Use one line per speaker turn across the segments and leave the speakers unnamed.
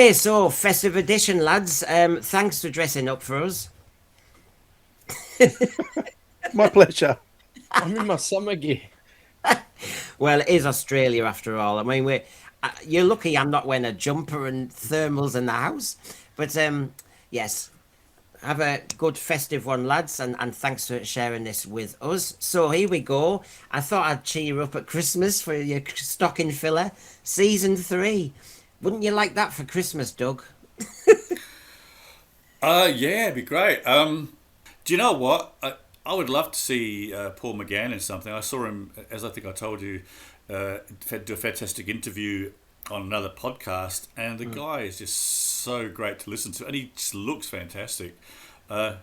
Okay, so festive edition, lads. Thanks for dressing up for us.
My pleasure.
I'm in my summer gear.
Well, it is Australia after all. I mean, you're lucky I'm not wearing a jumper and thermals in the house. But yes, have a good festive one, lads, and thanks for sharing this with us. So here we go. I thought I'd cheer you up at Christmas for your stocking filler. Season 3. Wouldn't you like that for Christmas, Doug?
Yeah, it'd be great. Do you know what? I would love to see Paul Mcgann in something. I saw him, as I think I told you, do a fantastic interview on another podcast, and the guy is just so great to listen to, and he just looks fantastic. Yeah,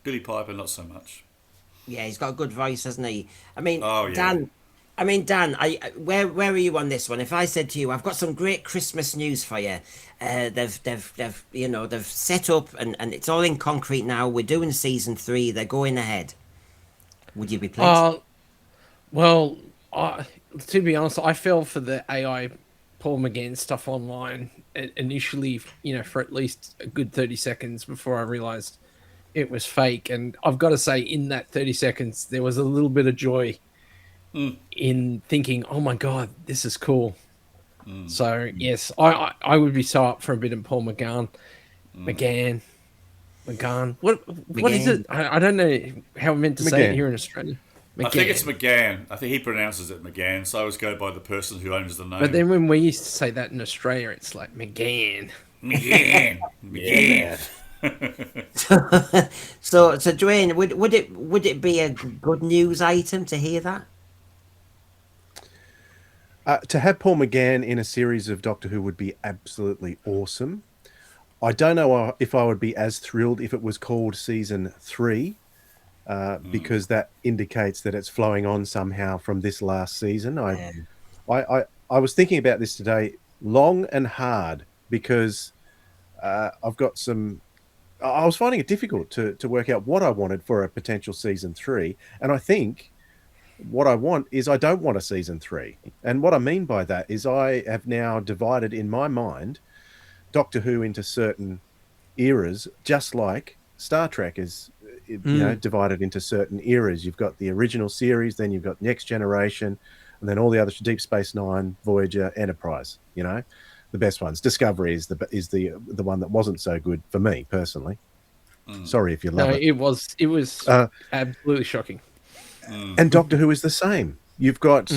Billy Piper, not so much.
Yeah, he's got a good voice, hasn't he? I mean,
Oh yeah.
Dan. Dan, where are you on this one? If I said to you, I've got some great Christmas news for you. They've set up and it's all in concrete now. We're doing season 3. They're going ahead. Would you be pleased?
Uh, well, I, to be honest, I fell for the AI Paul McGann stuff online initially, for at least a good 30 seconds before I realized it was fake. And I've got to say, in that 30 seconds, there was a little bit of joy in thinking, oh my God, this is cool. So, yes, I would be so up for a bit of Paul McGann. McGann. McGann. What is
McGann.
it? I don't know how I'm meant to say it
McGann.
here in Australia.
I think it's
McGann.
McGann. I think he pronounces it McGann, so I always go by the person who owns the
But
name.
then when we used to say that in Australia, it's like McGann.
McGann. McGann.
So Dwayne, would it be a good news item to hear that?
To have Paul McGann in a series of Doctor Who would be absolutely awesome. I don't know if I would be as thrilled if it was called season 3, because that indicates that it's flowing on somehow from this last season. I was thinking about this today long and hard because I've got some. I was finding it difficult to work out what I wanted for a potential season 3, and I think what I want is I don't want a season 3. And what I mean by that is I have now divided in my mind Doctor Who into certain eras, just like Star Trek is, divided into certain eras. You've got the original series, then you've got Next Generation, and then all the other Deep Space Nine, Voyager, Enterprise. The best ones. Discovery is the one that wasn't so good for me personally. Sorry if you
No,
love it.
it was
Uh,
absolutely shocking.
and Doctor Who is the same. You've got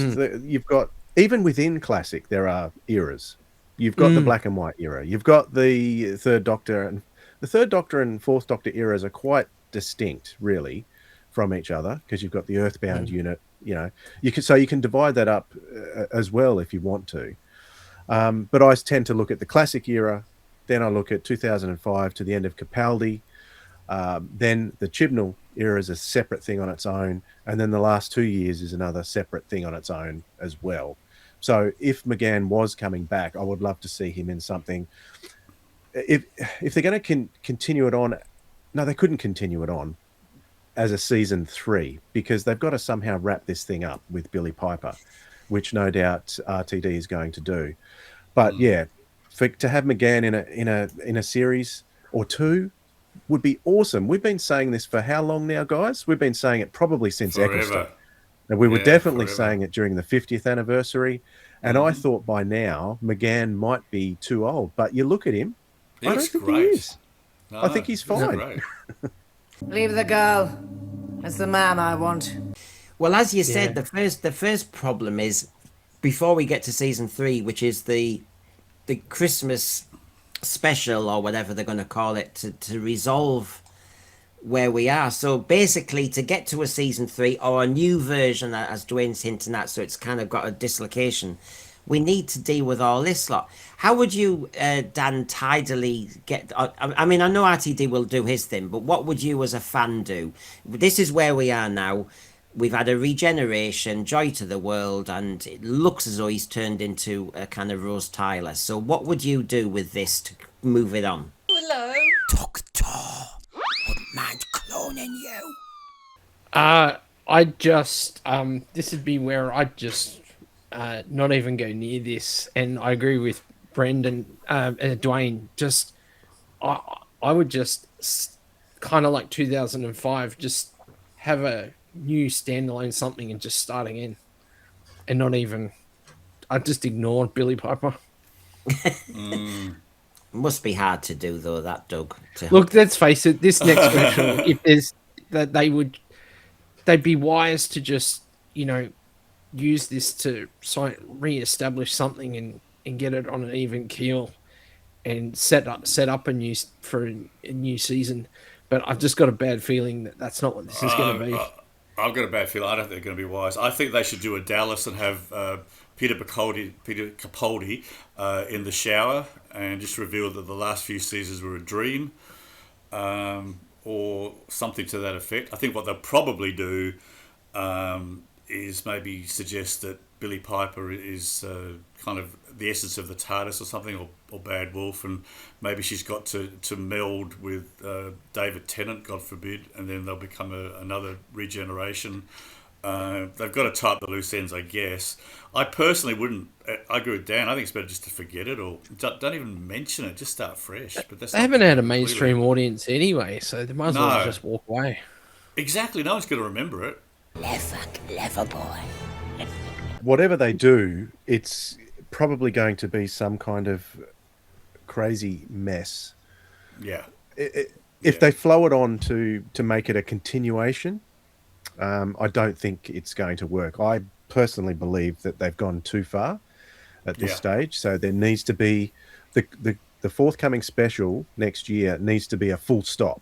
even within classic there are eras. You've got the black and white era. You've got the third Doctor, and the third Doctor and fourth Doctor eras are quite distinct, really, from each other because you've got the Earthbound unit. You can divide that up as well if you want to. But I tend to look at the classic era, then I look at 2005 to the end of Capaldi. Then the Chibnall era is a separate thing on its own, and then the last 2 years is another separate thing on its own as well. So if McGann was coming back, I would love to see him in something. If they're going to continue it on, no, they couldn't continue it on as a season 3 because they've got to somehow wrap this thing up with Billy Piper, which no doubt RTD is going to do. But yeah, to have McGann in a series or 2 would be awesome. We've been saying this for how long now, guys? We've been saying it probably since Eccleston.
Forever.
And we were
Yeah,
definitely
forever.
saying it during the 50th anniversary. And I thought by now McGann might be too old. But you look at him,
He
I don't
looks
think he
great.
is.
No,
I think he's
he looks
fine.
great.
Leave the girl. It's the man I want.
Well, as you said,
Yeah.
the first problem is before we get to season 3, which is the Christmas special or whatever they're going to call it to resolve where we are. So basically, to get to a season 3 or a new version, as Dwayne's hinting at, so it's kind of got a dislocation, we need to deal with all this lot. How would you, Dan, tidily get? I mean, I know RTD will do his thing, but what would you as a fan do? This is where we are now. We've had a regeneration, joy to the world, and it looks as though he's turned into a kind of Rose Tyler. So, what would you do with this to move it on?
Hello.
Doctor, wouldn't mind cloning you.
I just this would be where I just not even go near this, and I agree with Brendan, Dwayne, just I would just kind of like 2005, just have a new standalone something and just start again, and not even. I just ignored Billy Piper.
Must be hard to do though, that Doug.
Look, let's face it. This next special, if there's that they'd be wise to just use this to re-establish something and get it on an even keel and set up a new season. But I've just got a bad feeling that that's not what this is going to be.
I've got a bad feeling. I don't think they're going to be wise. I think they should do a Dallas and have Peter Capaldi in the shower and just reveal that the last few seasons were a dream, or something to that effect. I think what they'll probably do is maybe suggest that Billy Piper is kind of the essence of the TARDIS or something, or Bad Wolf, and maybe she's got to meld with David Tennant, God forbid, and then they'll become another regeneration. They've got to tie up the loose ends, I guess. I personally wouldn't. I agree with Dan. I think it's better just to forget it, or don't even mention it. Just start fresh. But
they haven't had a mainstream audience anyway, so they might as well just walk away.
Exactly. No one's going to remember it.
Clever boy.
Whatever they do, it's probably going to be some kind of crazy mess.
Yeah.
If they flow it on to make it a continuation, I don't think it's going to work. I personally believe that they've gone too far at this stage. So there needs to be the forthcoming special next year needs to be a full stop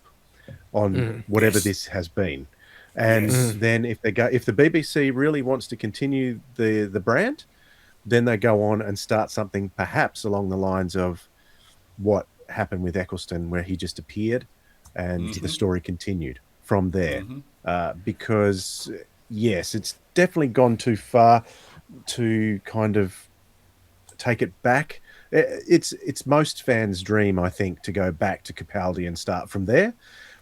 on whatever this has been. And then if the BBC really wants to continue the brand, then they go on and start something perhaps along the lines of what happened with Eccleston, where he just appeared and the story continued from there. Because yes, it's definitely gone too far to kind of take it back. It's most fans' dream, I think, to go back to Capaldi and start from there.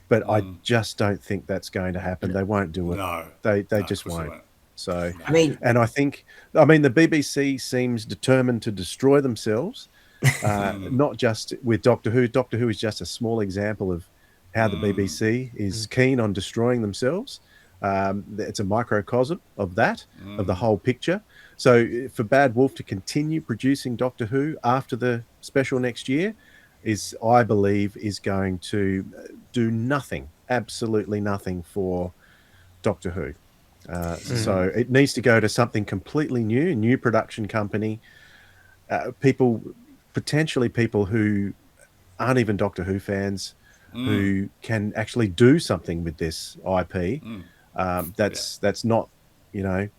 But I just don't think that's going to happen. They won't do it.
No,
they just won't. So
I mean,
the BBC seems determined to destroy themselves. Not just with Doctor Who. Doctor Who is just a small example of how the BBC is keen on destroying themselves. It's a microcosm of that, of the whole picture. So for Bad Wolf to continue producing Doctor Who after the special next year I believe, is going to do nothing, absolutely nothing for Doctor Who. So it needs to go to something completely new production company, potentially people who aren't even Doctor Who fans, who can actually do something with this IP. That's not, the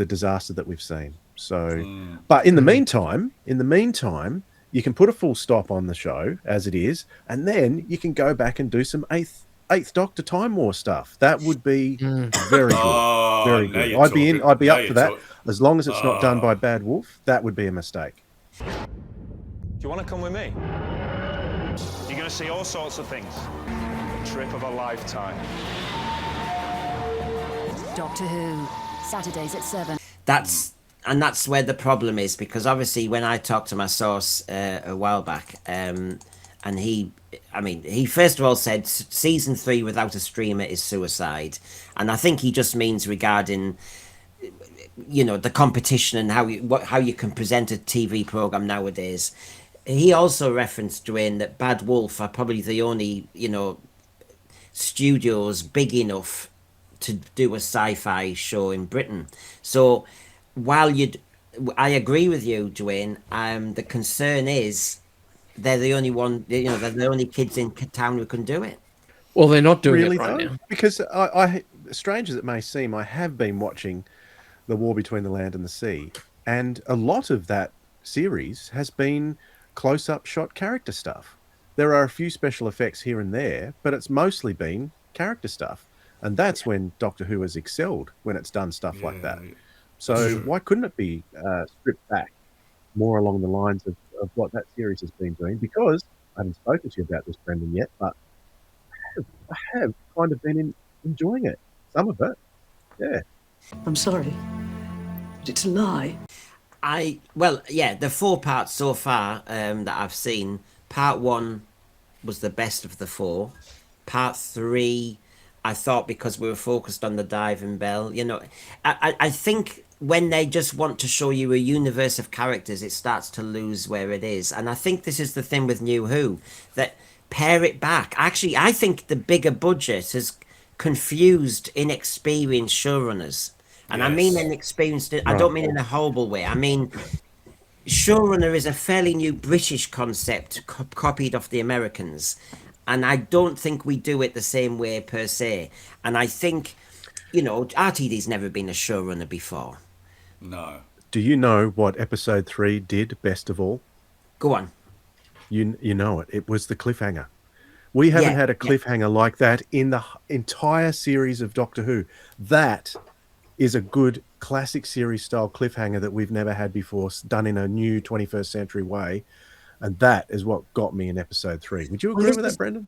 disaster that we've seen. So, but in the meantime, you can put a full stop on the show as it is, and then you can go back and do some Eighth Doctor Time War stuff. That would be very good. Very good. I'd be up for that. As long as it's not done by Bad Wolf, that would be a mistake.
Do you want to come with me? You're going to see all sorts of things. A trip of a lifetime.
Doctor Who, Saturdays at 7.
That's where the problem is, because obviously when I talked to my source a while back, and he first of all said season 3 without a streamer is suicide, and I think he just means regarding the competition and how you can present a TV program nowadays. He also referenced, Dwayne, that Bad Wolf are probably the only studios big enough to do a sci-fi show in Britain. So while I agree with you, Dwayne, the concern is they're the only one, they're the only kids in town who can do it.
Well, they're not doing
really
it right now.
Because I, strange as it may seem, I have been watching The War Between the Land and the Sea, and a lot of that series has been close-up shot character stuff. There are a few special effects here and there, but it's mostly been character stuff. And that's when Doctor Who has excelled, when it's done stuff like that. So why couldn't it be stripped back more along the lines of what that series has been doing? Because I haven't spoken to you about this, Brendan, yet, but I have kind of been enjoying it. Some of it. Yeah.
I'm sorry, but it's a lie.
the 4 parts so far that I've seen. Part 1 was the best of the 4. Part 3, I thought, because we were focused on the diving bell, I think when they just want to show you a universe of characters, it starts to lose where it is. And I think this is the thing with New Who, that pare it back. Actually, I think the bigger budget has confused inexperienced showrunners. And I mean
Yes.
inexperienced, I don't mean in a horrible way. I mean, showrunner is a fairly new British concept copied off the Americans. And I don't think we do it the same way per se. And I think, RTD's never been a showrunner before.
No.
Do you know what episode 3 did best of all?
Go on.
You know it. It was the cliffhanger. We haven't had a cliffhanger like that in the entire series of Doctor Who. That is a good classic series style cliffhanger that we've never had before, done in a new 21st century way. And that is what got me in episode 3. Would you agree with that, Brendan?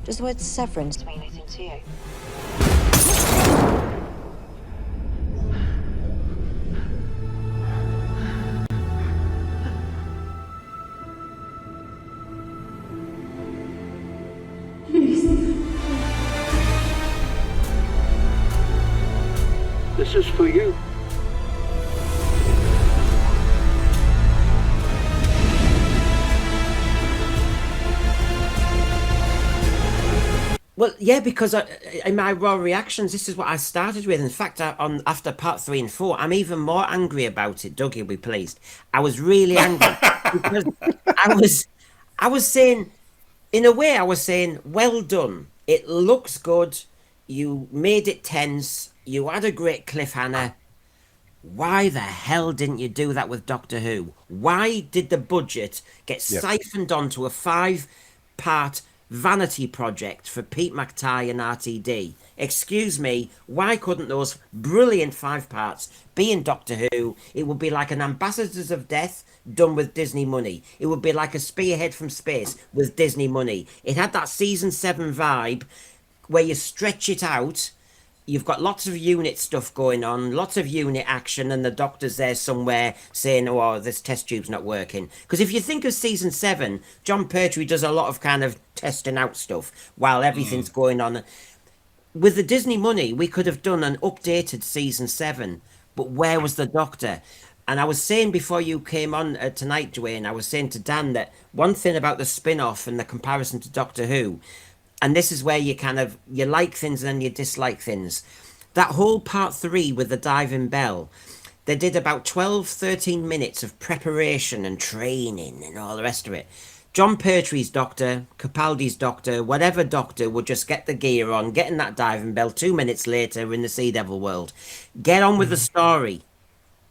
Does the word severance mean anything to you?
This is for you.
Well, yeah, because in my raw reactions, this is what I started with. In fact, after part 3 and 4, I'm even more angry about it. Doug, you'll be pleased. I was really angry because I was saying, in a way, I was saying, well done. It looks good. You made it tense. You had a great cliffhanger. Why the hell didn't you do that with Doctor Who? Why did the budget get siphoned onto a 5-part vanity project for Pete Mctighe and RTD? Excuse me, why couldn't those brilliant 5 parts be in Doctor Who? It would be like an Ambassadors of Death done with Disney money. It would be like a Spearhead from Space with Disney money. It had that season 7 vibe where you stretch it out. You've got lots of unit stuff going on, lots of unit action, and the Doctor's there somewhere saying, oh, this test tube's not working. Because if you think of season 7, John Pertwee does a lot of kind of testing out stuff while everything's going on. With the Disney money, we could have done an updated season 7, but where was the Doctor? And I was saying before you came on tonight, Dwayne, I was saying to Dan that one thing about the spin-off and the comparison to Doctor Who, and this is where you like things and then you dislike things. That whole part 3 with the diving bell, they did about 12, 13 minutes of preparation and training and all the rest of it. John Pertwee's Doctor, Capaldi's Doctor, whatever Doctor would just get the gear on, get in that diving bell 2 minutes later in the Sea Devil world. Get on with the story.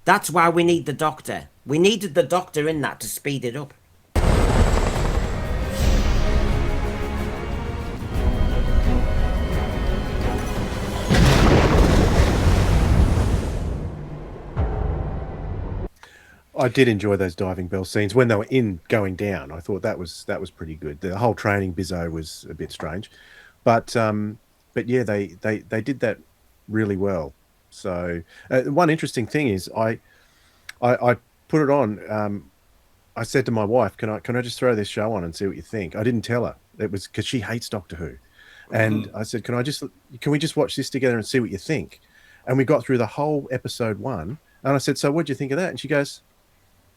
That's why we need the Doctor. We needed the Doctor in that to speed it up.
I did enjoy those diving bell scenes when they were going down. I thought that was pretty good. The whole training bizzo was a bit strange, but yeah, they did that really well. So one interesting thing is I put it on. I said to my wife, "Can I just throw this show on and see what you think?" I didn't tell her. It was because she hates Doctor Who, and I said, "Can we just watch this together and see what you think?" And we got through the whole episode 1, and I said, "So what do you think of that?" And she goes,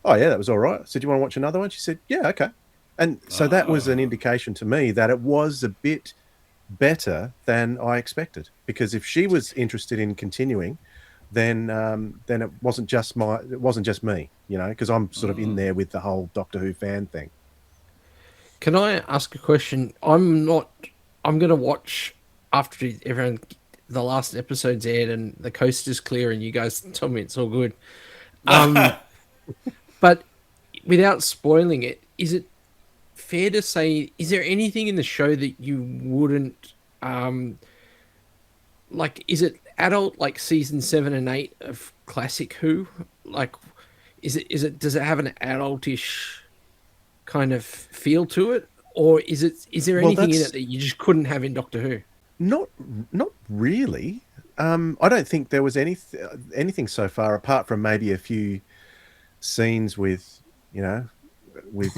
"Oh yeah, that was all right." I said, "Do you want to watch another one?" She said, "Yeah, okay." And so that was an indication to me that it was a bit better than I expected. Because if she was interested in continuing, then it wasn't just me, because I'm sort of in there with the whole Doctor Who fan thing.
Can I ask a question? I'm going to watch after the last episode's aired and the coast is clear and you guys tell me it's all good. But without spoiling it, is it fair to say, is there anything in the show that you wouldn't, is it adult like season 7 and 8 of classic Who? Like, does it have an adultish kind of feel to it? Or is there anything in it that you just couldn't have in Doctor Who?
Not really. I don't think there was anything so far, apart from maybe a few scenes with, you know, with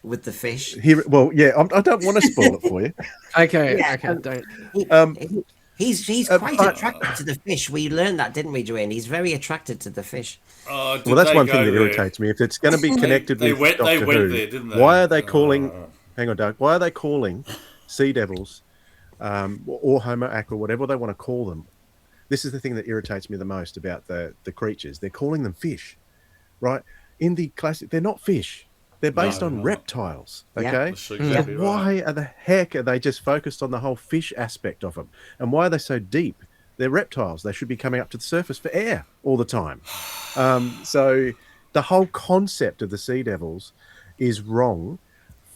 with the fish.
here. Well, yeah, I don't want to spoil it for you.
Okay,
Yeah,
okay, don't.
He's quite
but
attracted to the fish. We learned that, didn't we, Duane? He's very attracted to the fish.
Oh, did
well, that's
they
one
go
thing that
there?
irritates me. If it's going to be connected
They
with
went. They
Doctor
went
Who,
there, didn't they?
why are they calling? Hang on, Doug. Why are they calling sea devils or Homo aqua, whatever they want to call them? This is the thing that irritates me the most about the creatures. They're calling them fish, right? In the classic, they're not fish. They're based
No,
on
not.
reptiles,
Yeah.
okay?
That's exactly
So why are the heck are they just focused on the whole fish aspect of them? And why are they so deep? They're reptiles. They should be coming up to the surface for air all the time. So the whole concept of the sea devils is wrong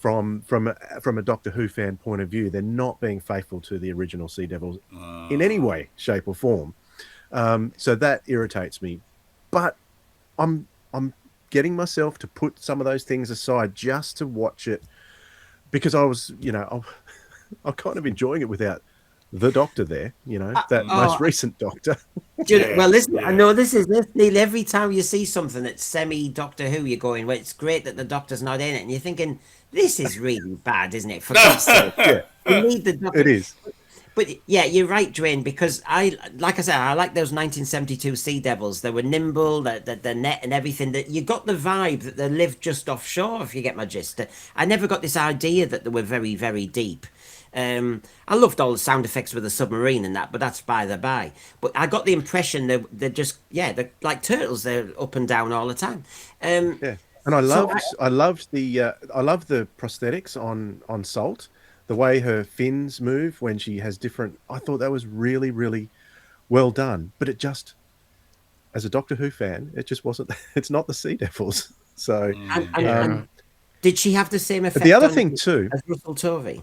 from a Doctor Who fan point of view. They're not being faithful to the original sea devils in any way, shape, or form. So that irritates me. But I'm getting myself to put some of those things aside just to watch it, because I was, I'm kind of enjoying it without the Doctor there, that most recent Doctor.
Well, listen, I know this, Neil, every time you see something that's semi-Doctor Who, you're going, well, it's great that the Doctor's not in it. And you're thinking, this is really bad, isn't it? For God's sake.
Yeah,
We need the Doctor.
it is.
But yeah, you're right, Duane, because like I said, I like those 1972 Sea Devils. They were nimble, the net and everything. That you got the vibe that they lived just offshore, if you get my gist. I never got this idea that they were very, very deep. I loved all the sound effects with the submarine and that, but that's by the by. But I got the impression they're just, they're like turtles. They're up and down all the time.
Yeah, and I loved the prosthetics on Salt. The way her fins move when she has different, I thought that was really, really well done. But it just, as a Doctor Who fan, it just wasn't. It's not the Sea Devils. So,
and did she have the same effect?
The other thing too,
as Russell Tovey.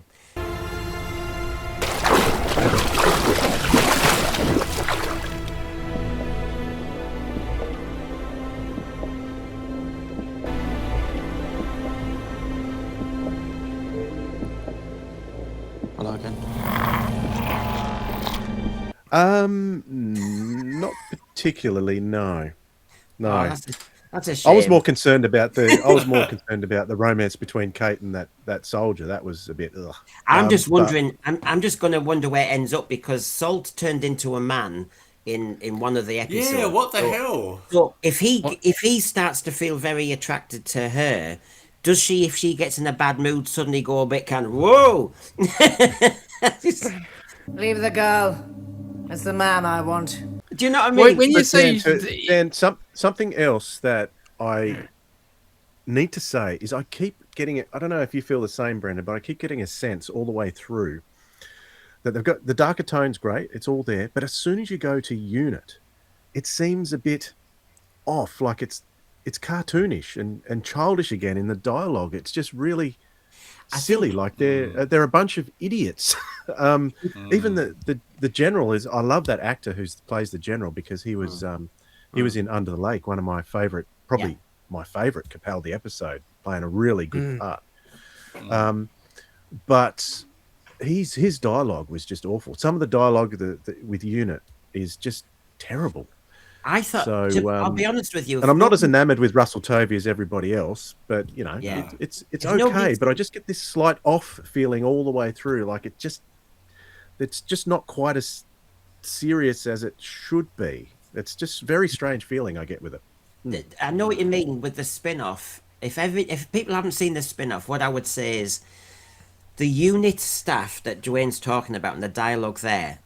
Hello again.
Not particularly. No.
Oh, that's a shame.
I was more concerned about the romance between Kate and that soldier. That was a bit. Ugh.
I'm just wondering. I'm just going to wonder where it ends up, because Salt turned into a man in one of the episodes.
Yeah, what the hell?
So if he starts to feel very attracted to her, does she, if she gets in a bad mood, suddenly go a bit kind of whoa?
Leave the girl. It's the man I want.
Do you know what I mean?
When you say
and something else that I need to say is I keep getting it. I don't know if you feel the same, Brendan, but I keep getting a sense all the way through that they've got the darker tones. Great, it's all there, but as soon as you go to Unit, it seems a bit off. Like it's cartoonish and childish again in the dialogue. It's just really silly. Like they're a bunch of idiots. Even the general is. I love that actor who plays the general, because he was in Under the Lake, one of my favorite, probably my favorite Capaldi episode, playing a really good part. But his dialogue was just awful. Some of the dialogue with Unit is just terrible.
I thought.
So,
I'll be honest with you,
and I'm not as enamored with Russell Tovey as everybody else, but it's okay. But I just get this slight off feeling all the way through. Like it's just not quite as serious as it should be. It's just very strange feeling I get with it.
I know what you mean with the spin-off. If people haven't seen the spin-off, what I would say is the Unit staff that Duane's talking about and the dialogue there,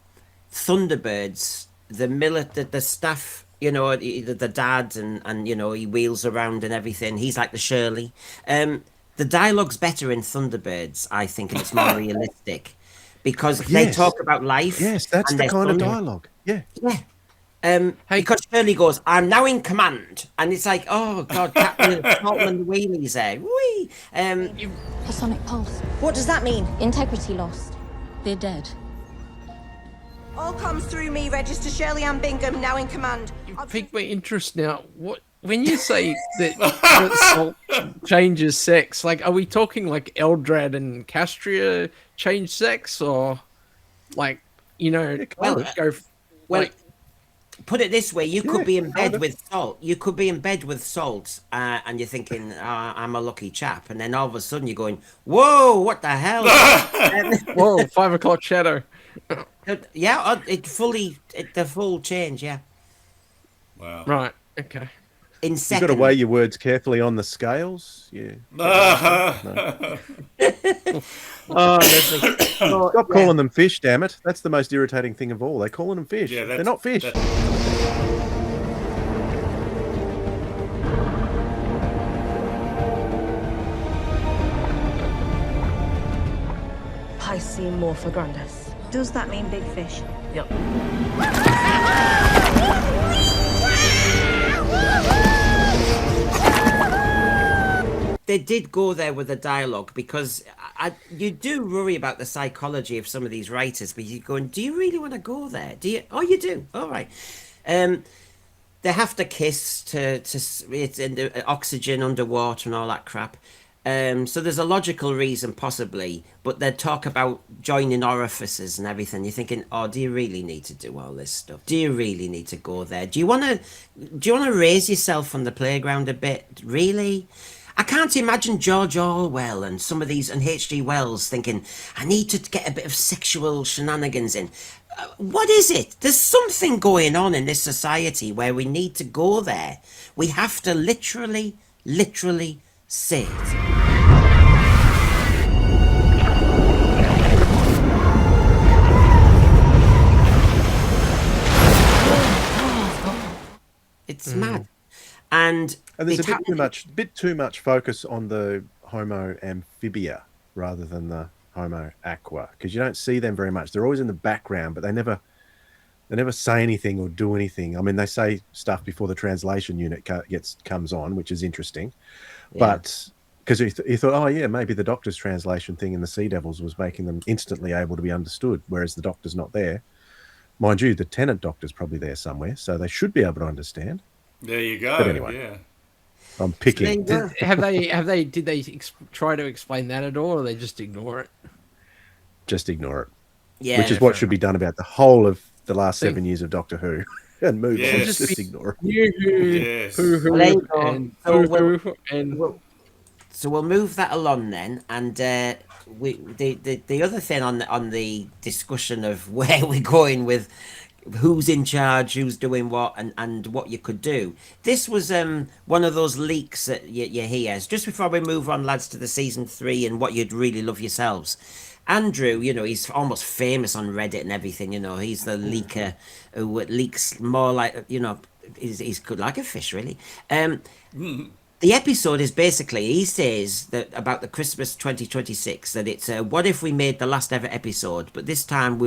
Thunderbirds, the staff, the dad and he wheels around and everything. He's like the Shirley. The dialogue's better in Thunderbirds, I think, and it's more realistic, because they talk about life.
Yes, that's the kind of dialogue. Yeah.
Yeah. Because Shirley goes, "I'm now in command," and it's like, oh god, Captain Saltman Wheelie's there. Whee!
Sonic pulse.
What does that mean?
Integrity lost. They're dead.
All comes through me, Register Shirley Ann Bingham, now in command.
You've piqued my interest now. What when you say that Salt changes sex? Like, are we talking like Eldrad and Castria change sex, or like go?
put it this way: you could
Yeah,
be in bed
kinda.
with Salt. You could be in bed with Salt, and you're thinking, "I'm a lucky chap," and then all of a sudden you're going, "Whoa, what the hell?"
Whoa, 5 o'clock shadow.
Yeah, the full change. Yeah,
Wow.
Right. Okay.
in
You've got to weigh
seconds.
your words carefully on the scales. Yeah. No.
Oh, Leslie.
So,
Stop
yeah,
calling them fish, damn it. That's the most irritating thing of all. They're calling them fish.
Yeah,
They're not fish.
Piscemorphograndus. Does that mean big fish?
they did go there with the dialogue because you do worry about the psychology of some of these writers, but you're going, do you really want to go there? Do you? Oh, you do. All right. They have to kiss it's in the oxygen underwater and all that crap. So there's a logical reason possibly, but they talk about joining orifices and everything. You're thinking, oh, do you really need to do all this stuff? Do you really need to go there? Do you want to raise yourself on the playground a bit? Really? I can't imagine George Orwell and some of these and H.G. Wells thinking, I need to get a bit of sexual shenanigans in. What is it? There's something going on in this society where we need to go there. We have to literally say it. It's mad. And
And there's a bit too much focus on the Homo amphibia rather than the Homo aqua, because you don't see them very much. They're always in the background, but they never say anything or do anything. I mean, they say stuff before the translation unit comes on, which is interesting.
Yeah.
But because he thought, oh yeah, maybe the Doctor's translation thing in the Sea Devils was making them instantly able to be understood, whereas the Doctor's not there. Mind you, the Tenant Doctor's probably there somewhere, so they should be able to understand.
There you go.
But anyway.
Yeah.
I'm picking.
Did they try to explain that at all, or they just ignore it?
Just ignore it.
Yeah,
which is what should be done about the whole of the last 7 years of Doctor Who, and move on.
Yes.
Just ignore it.
Yes.
Well, there you go.
And
So we'll move that along then, and the other thing on the discussion of where we're going with who's in charge, who's doing what, and what you could do. This was one of those leaks that you hear. Just before we move on, lads, to the season 3 and what you'd really love yourselves. Andrew, he's almost famous on Reddit and everything. He's the leaker who leaks more like, he's good like a fish, really. The episode is basically, he says that about the Christmas 2026, that it's what if we made the last ever episode, but this time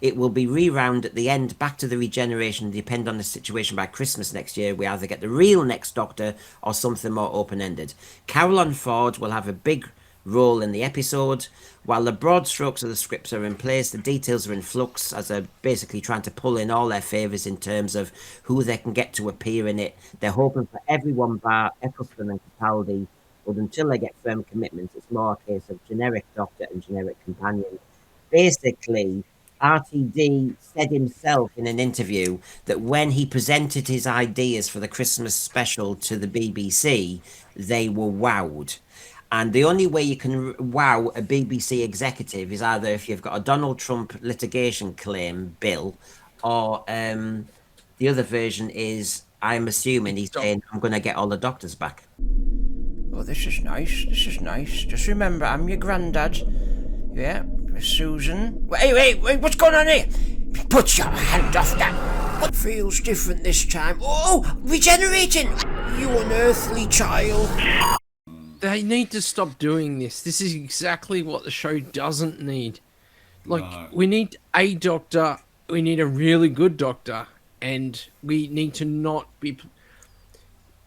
it will be rewound at the end back to the regeneration, depend on the situation. By Christmas next year we either get the real next Doctor or something more open-ended. Carol Ford will have a big role in the episode. While the broad strokes of the scripts are in place, the details are in flux, as they're basically trying to pull in all their favours in terms of who they can get to appear in it. They're hoping for everyone bar Eccleston and Capaldi, but until they get firm commitments, it's more a case of generic Doctor and generic companion. Basically, RTD said himself in an interview that when he presented his ideas for the Christmas special to the BBC, they were wowed. And the only way you can wow a BBC executive is either if you've got a Donald Trump litigation claim bill, or the other version is, I'm assuming he's saying, I'm going to get all the doctors back. Oh, this is nice. This is nice. Just remember, I'm your granddad. Yeah, Susan. Wait, what's going on here? Put your hand off that. What feels different this time? Oh, regenerating. You unearthly child.
They need to stop doing this. This is exactly what the show doesn't need. We need a Doctor. We need a really good Doctor. And we need to not be...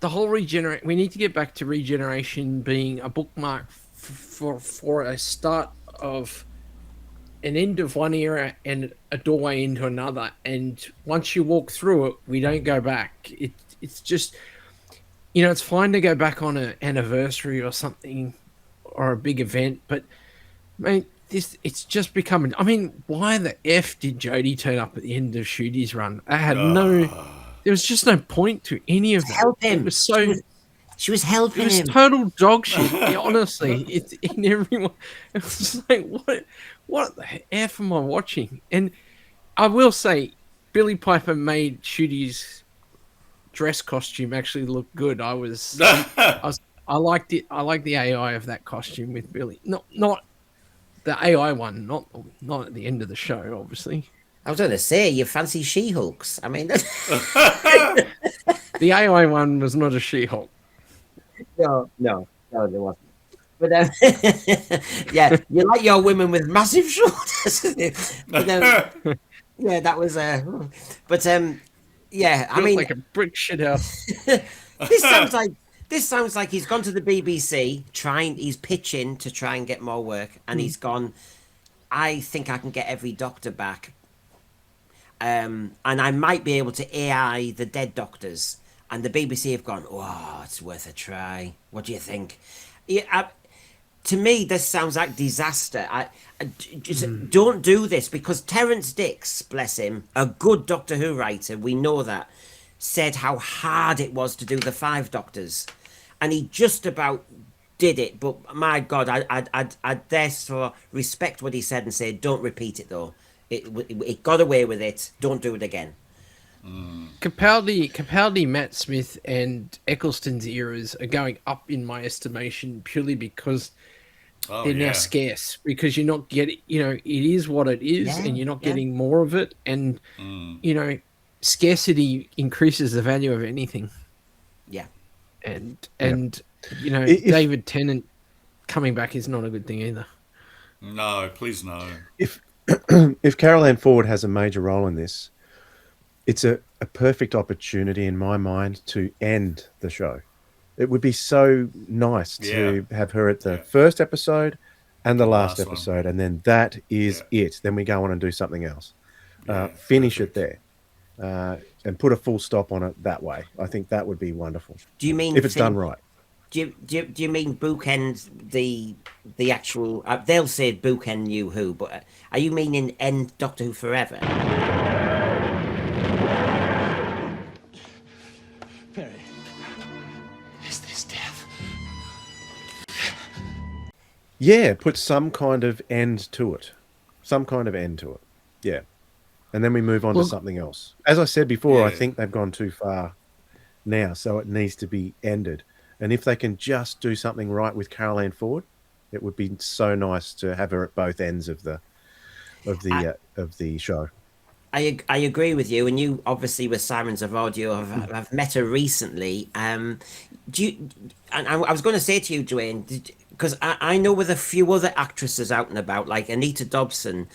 The whole regenerate... We need to get back to regeneration being a bookmark for a start of an end of one era and a doorway into another. And once you walk through it, we don't go back. It's just... it's fine to go back on an anniversary or something or a big event, but mate, it's just becoming. I mean, why the f did Jodie turn up at the end of Shooty's run? I had there was just no point to any of that.
Help him.
It was so.
She was
It
helping
was
him.
total dog shit. Yeah, honestly, it's in everyone. It was just like, what the f am I watching? And I will say, Billy Piper made Shooty's dress costume actually look good. I liked it. I like the AI of that costume with Billy. Not the AI one. Not at the end of the show, obviously.
I was going to say, you fancy She-Hulks. I mean,
The AI one was not a She-Hulk.
no, there wasn't. But yeah, you like your women with massive shoulders. But, yeah, that was but yeah, I
Built
mean,
like a brick shit house.
this sounds like he's gone to the BBC he's pitching to try and get more work, and he's gone, I think I can get every doctor back, and I might be able to AI the dead doctors, and the BBC have gone, oh, it's worth a try. What do you think? Yeah, to me, this sounds like disaster. I just don't do this, because Terence Dicks, bless him, a good Doctor Who writer, we know that, said how hard it was to do the 5 Doctors, and he just about did it. But my God, I'd therefore respect what he said and say, don't repeat it though. It got away with it. Don't do it again.
Capaldi, Matt Smith, and Eccleston's eras are going up in my estimation purely because they're now scarce. Because you're not getting, it is what it is, and you're not getting more of it. And scarcity increases the value of anything.
Yeah,
and David Tennant coming back is not a good thing either.
No, please no.
If Carol Ann Ford has a major role in this, it's a perfect opportunity in my mind to end the show. It would be so nice to have her at the first episode and the last episode, and then that is it. Then we go on and do something else. Finish it there, and put a full stop on it that way. I think that would be wonderful.
Do you mean
if it's done right?
Do you mean bookend the actual? They'll say bookend New Who, but are you meaning end Doctor Who forever?
Perry, is this death?
Yeah, put some kind of end to it. Some kind of end to it. Yeah. And then we move on to something else. As I said before, I think they've gone too far now, so it needs to be ended. And if they can just do something right with Carol Ann Ford, it would be so nice to have her at both ends of the show.
I agree with you, and you obviously with Sirens of Audio have met her recently. Do you? And I was going to say to you, Dwayne, because I know with a few other actresses out and about, like Anita Dobson,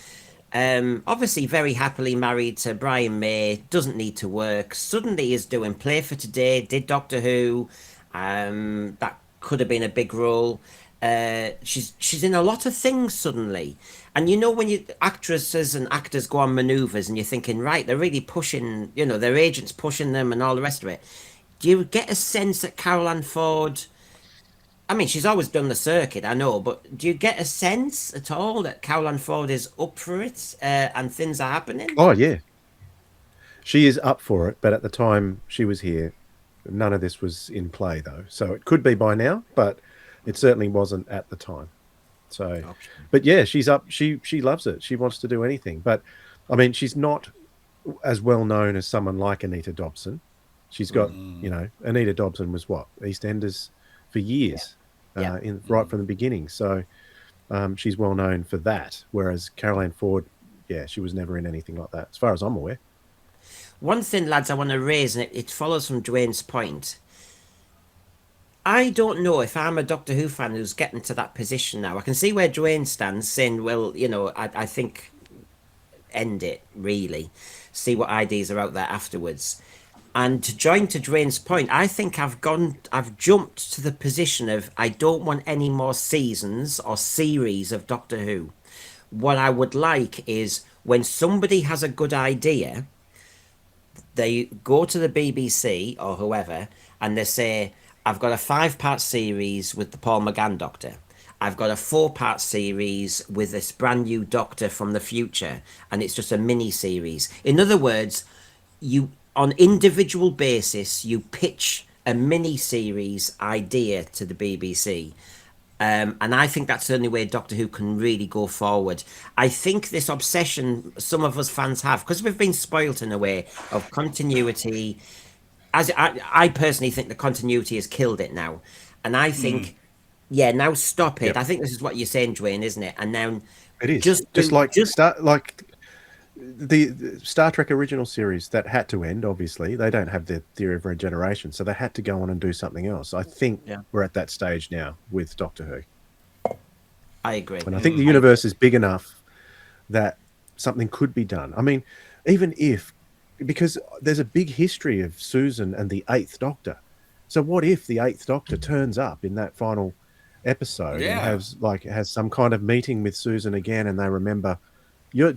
obviously very happily married to Brian May, doesn't need to work. Suddenly is doing Play for Today, did Doctor Who. That could have been a big role. She's in a lot of things suddenly, and when actresses and actors go on manoeuvres, and you're thinking, right, they're really pushing, their agents pushing them and all the rest of it. Do you get a sense that Carol Ann Ford? I mean, she's always done the circuit, I know, but do you get a sense at all that Carol Ann Ford is up for it, and things are happening?
Oh yeah, she is up for it. But at the time she was here, none of this was in play, though. So it could be by now, but it certainly wasn't at the time. So, but yeah, she's up. She loves it. She wants to do anything. But I mean, she's not as well known as someone like Anita Dobson. She's got, Anita Dobson was what, EastEnders for years, right from the beginning. So she's well known for that. Whereas Carol Ann Ford, she was never in anything like that, as far as I'm aware.
One thing, lads, I want to raise, and it follows from Dwayne's point. I don't know if I'm a Doctor Who fan who's getting to that position now. I can see where Dwayne stands, saying, well, I think end it, really. See what ideas are out there afterwards. And to join to Dwayne's point, I think I've jumped to the position of I don't want any more seasons or series of Doctor Who. What I would like is when somebody has a good idea, they go to the BBC or whoever, and they say, I've got a 5-part series with the Paul Mcgann Doctor. I've got a 4-part series with this brand new Doctor from the future, and it's just a mini series. In other words, you on individual basis you pitch a mini series idea to the BBC. And I think that's the only way Doctor Who can really go forward. I think this obsession some of us fans have, because we've been spoilt in a way of continuity. As I personally think the continuity has killed it now, and I think, yeah, now stop it.
Yep.
I think this is what you're saying, Dwayne, isn't it? And now
It is
just
like the Star Trek original series that had to end. Obviously, they don't have the theory of regeneration, so they had to go on and do something else. I think we're at that stage now with Doctor Who.
I agree,
and I think the universe is big enough that something could be done. I mean, even if, because there's a big history of Susan and the Eighth Doctor. So what if the Eighth Doctor turns up in that final episode and has some kind of meeting with Susan again, and they remember.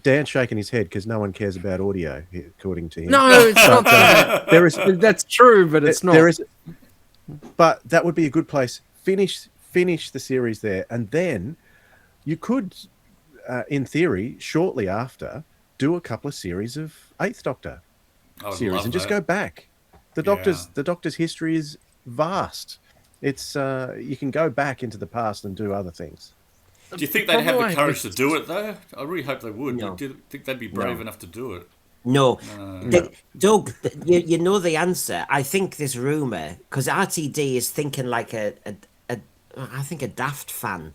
Dan's shaking his head because no one cares about audio, according to him.
No, it's not that. That's true, but it's not.
But that would be a good place. Finish the series there, and then you could, in theory, shortly after, do a couple of series of Eighth Doctor series and just go back. The Doctor's history is vast. It's you can go back into the past and do other things.
Do you think they'd have the courage to do it, though? I really hope they would. No. Do you think they'd be brave enough to do it?
No. Doug, you know the answer. I think this rumour, because RTD is thinking like I think a daft fan.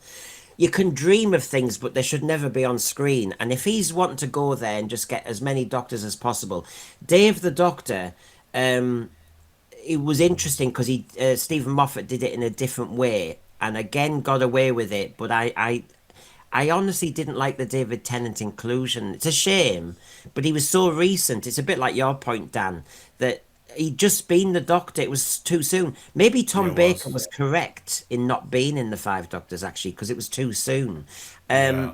You can dream of things, but they should never be on screen. And if he's wanting to go there and just get as many Doctors as possible, Dave the Doctor, it was interesting because Stephen Moffat did it in a different way. And again, got away with it. But I honestly didn't like the David Tennant inclusion. It's a shame, but he was so recent. It's a bit like your point, Dan, that he'd just been the Doctor. It was too soon. Maybe Tom Baker was correct in not being in the Five Doctors, actually, because it was too soon. And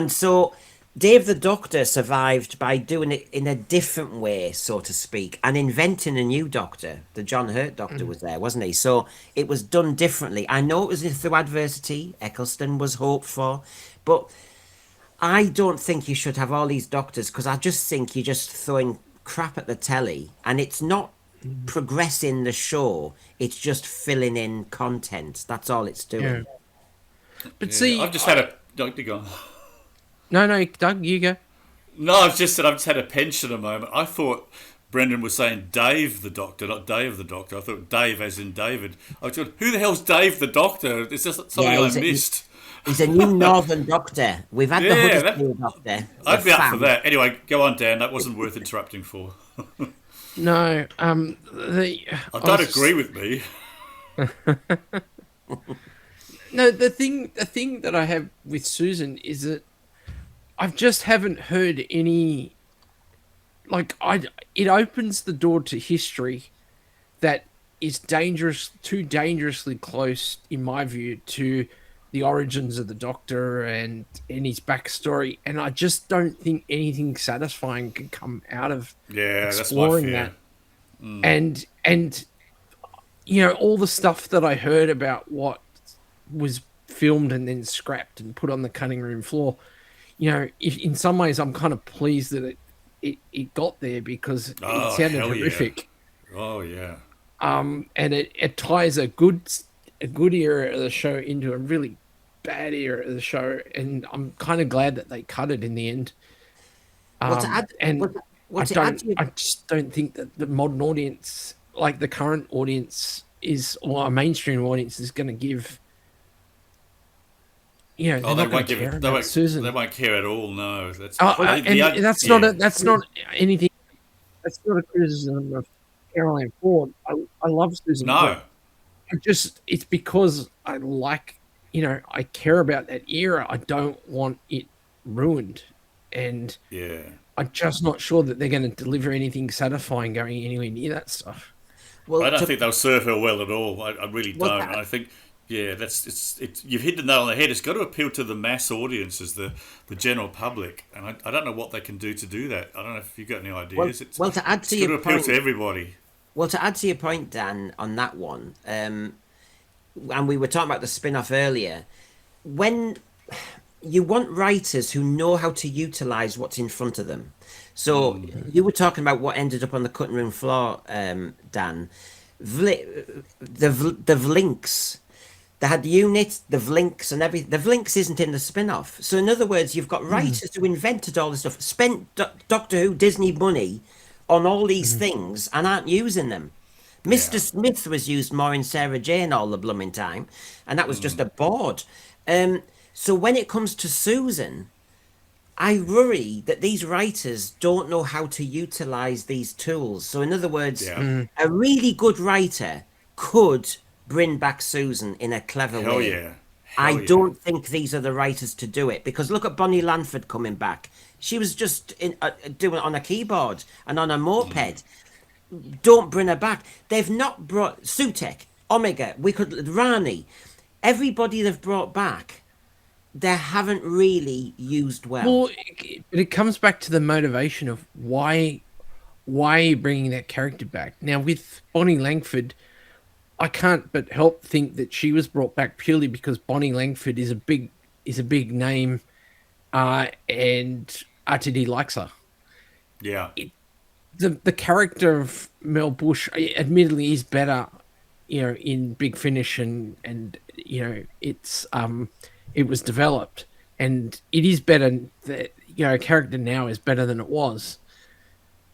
so Dave the Doctor survived by doing it in a different way, so to speak, and inventing a new Doctor. The John Hurt Doctor was there, wasn't he? So it was done differently. I know it was through adversity. Eccleston was hoped for. But I don't think you should have all these Doctors, because I just think you're just throwing crap at the telly, and it's not progressing the show. It's just filling in content. That's all it's doing.
Yeah. But see...
I've just had a... Don't go on.
No, Doug, you go.
No, I've just had a pensioner moment. I thought Brendan was saying Dave the Doctor, not Dave the Doctor. I thought Dave as in David. I was going, who the hell's Dave the Doctor? It's just something I missed.
He's a new Northern Doctor. We've had the Huddersfield Doctor.
I'd be up for that. Anyway, go on, Dan. That wasn't worth interrupting for.
No,
don't agree with me.
No, the thing that I have with Susan is that I just haven't heard any. It opens the door to history that is too dangerously close, in my view, to the origins of the Doctor and his backstory, and I just don't think anything satisfying can come out of exploring that. And you know, all the stuff that I heard about what was filmed and then scrapped and put on the cutting room floor, you know, in some ways I'm kind of pleased that it got there, because it sounded horrific.
Oh yeah.
And it ties a good era of the show into a really bad era of the show, and I'm kind of glad that they cut it in the end. I just don't think that the modern audience, like the current audience, or a mainstream audience, is going to give. You know,
they won't give it.
Susan.
They won't care at all. No, that's
not anything. That's not a criticism of Caroline Ford. I love Susan.
No,
it's because I like, you know, I care about that era. I don't want it ruined, and I'm just not sure that they're going to deliver anything satisfying going anywhere near that stuff.
Well, I don't think they'll serve her well at all. I really don't. I think. Yeah, you've hit the nail on the head. It's got to appeal to the mass audiences, the general public, and I don't know what they can do to do that. I don't know if you've got any ideas.
Well, to add to your point,
appeal to everybody.
Well, to add to your point, Dan, on that one, and we were talking about the spin-off earlier. when you want writers who know how to utilize what's in front of them. So you were talking about what ended up on the cutting room floor, Dan. The Vlinks. They had the unit, the Vlinks, and everything. The Vlinks isn't in the spin-off. So in other words, you've got writers who invented all this stuff, spent Doctor Who Disney money on all these things and aren't using them. Mr. Smith was used more in Sarah Jane all the blooming time, and that was just a board. So when it comes to Susan, I worry that these writers don't know how to utilize these tools. So in other words, a really good writer could bring back Susan in a clever
Hell
way.
yeah.
I
Hell yeah.
don't think these are the writers to do it, because look at Bonnie Lanford coming back. She was just doing it on a keyboard and on a moped. Don't bring her back. They've not brought Sutek, Omega, Rani, everybody they've brought back, they haven't really used well.
Well, it comes back to the motivation of why are you bringing that character back? Now, with Bonnie Langford, I can't but help think that she was brought back purely because Bonnie Langford is a big name, and RTD likes her.
Yeah.
The character of Mel Bush, admittedly, is better, in Big Finish, and it was developed, and it is better. That character now is better than it was.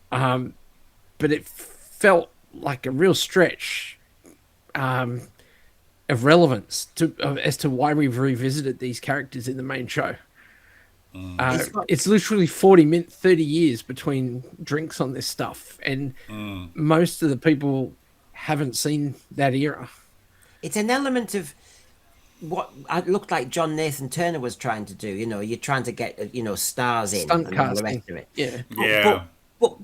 But it felt like a real stretch of relevance as to why we've revisited these characters in the main show. It's literally 30 years between drinks on this stuff, and most of the people haven't seen that era.
It's an element of what it looked like John Nathan Turner was trying to do. You're trying to get stars in
Stunt
and all the
casting.
rest of it.
Yeah.
Yeah.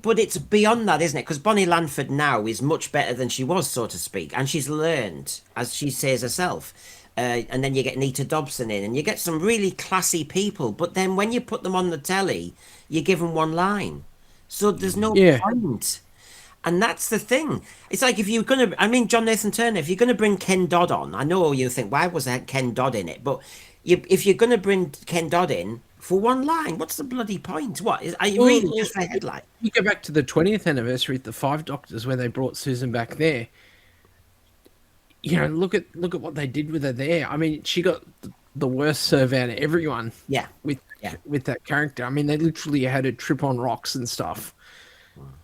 But it's beyond that, isn't it? Because Bonnie Lanford now is much better than she was, so to speak, and she's learned, as she says herself. And then you get Nita Dobson in, and you get some really classy people. But then when you put them on the telly, you give them one line, so there's no point. And that's the thing. It's like if you're gonna, John Nathan Turner, if you're gonna bring Ken Dodd on, I know you think, why was that Ken Dodd in it? But if you're gonna bring Ken Dodd in for one line, what's the bloody point? Are you really just a headline?
You go back to the 20th anniversary of the Five Doctors, where they brought Susan back there. Look at what they did with her there. She got the worst serve out of everyone.
Yeah,
with that character. They literally had her trip on rocks and stuff,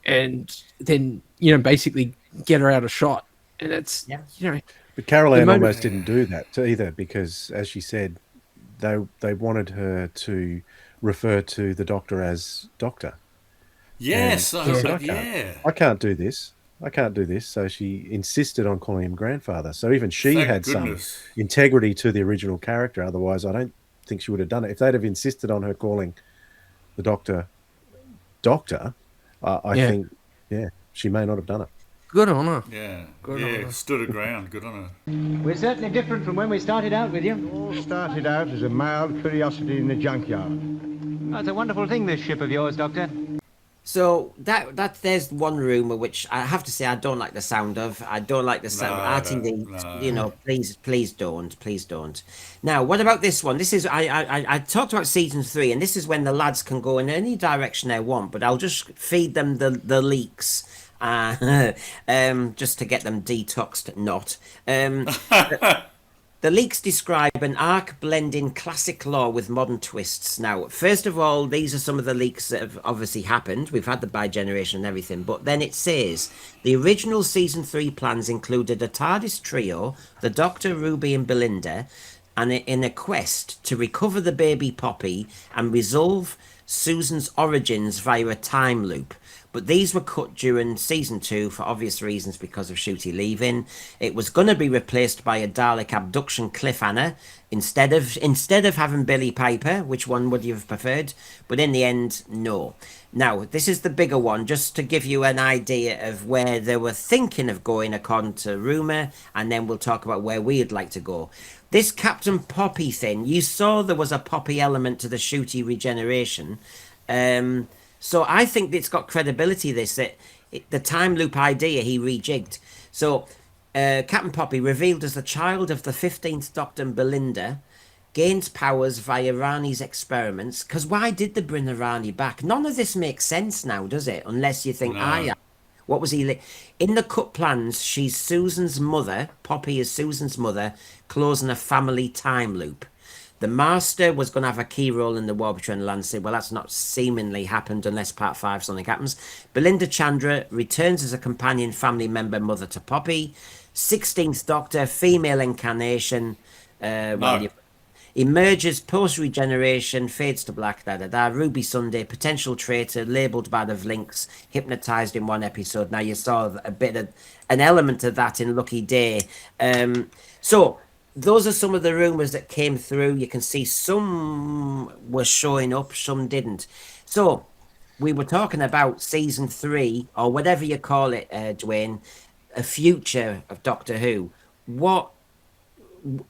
and then basically get her out of shot. And it's
But Carol Ann almost didn't do that either, because, as she said, they wanted her to refer to the Doctor as Doctor.
Yes,
I can't do this. I can't do this. So she insisted on calling him grandfather. So even she had some integrity to the original character. Otherwise, I don't think she would have done it. If they'd have insisted on her calling the Doctor, I think, she may not have done it.
Good on her.
Yeah. Good on her. Stood her ground. Good on her.
We're certainly different from when we started out with you.
It all started out as a mild curiosity in the junkyard.
Oh, it's a wonderful thing, this ship of yours, Doctor.
So that there's one rumour which I have to say I don't like the sound of. I don't like the sound. RTV, please don't. Now, what about this one? This is I talked about season 3, and this is when the lads can go in any direction they want, but I'll just feed them the leaks. Just to get them detoxed, not. The leaks describe an arc blending classic lore with modern twists. Now, first of all, these are some of the leaks that have obviously happened. We've had the bi-generation and everything, but then it says the original season 3 plans included a TARDIS trio, the Doctor, Ruby and Belinda, and in a quest to recover the baby Poppy and resolve Susan's origins via a time loop. But these were cut during season 2 for obvious reasons because of Shooty leaving. It was going to be replaced by a Dalek abduction cliffhanger instead of having Billy Piper. Which one would you have preferred? But in the end, no. Now, this is the bigger one, just to give you an idea of where they were thinking of going according to rumour, and then we'll talk about where we'd like to go. This Captain Poppy thing, you saw there was a Poppy element to the Shooty regeneration. So I think it's got credibility, the time loop idea he rejigged. So Captain Poppy, revealed as the child of the 15th Doctor and Belinda, gains powers via Rani's experiments. Because why did they bring the Rani back? None of this makes sense now, does it? Unless you think,
No.
what was he? In the cut plans, she's Susan's mother. Poppy is Susan's mother, closing a family time loop. The Master was going to have a key role in the war between Lancet. Well, that's not seemingly happened unless part 5 something happens. Belinda Chandra returns as a companion family member, mother to Poppy. 16th Doctor, female incarnation.
No.
Emerges post-regeneration, fades to black, Ruby Sunday, potential traitor, labelled by the Vlinks, hypnotised in one episode. Now, you saw a bit of an element of that in Lucky Day. So, those are some of the rumours that came through. You can see some were showing up, some didn't. So, we were talking about season 3, or whatever you call it, Dwayne, a future of Doctor Who. What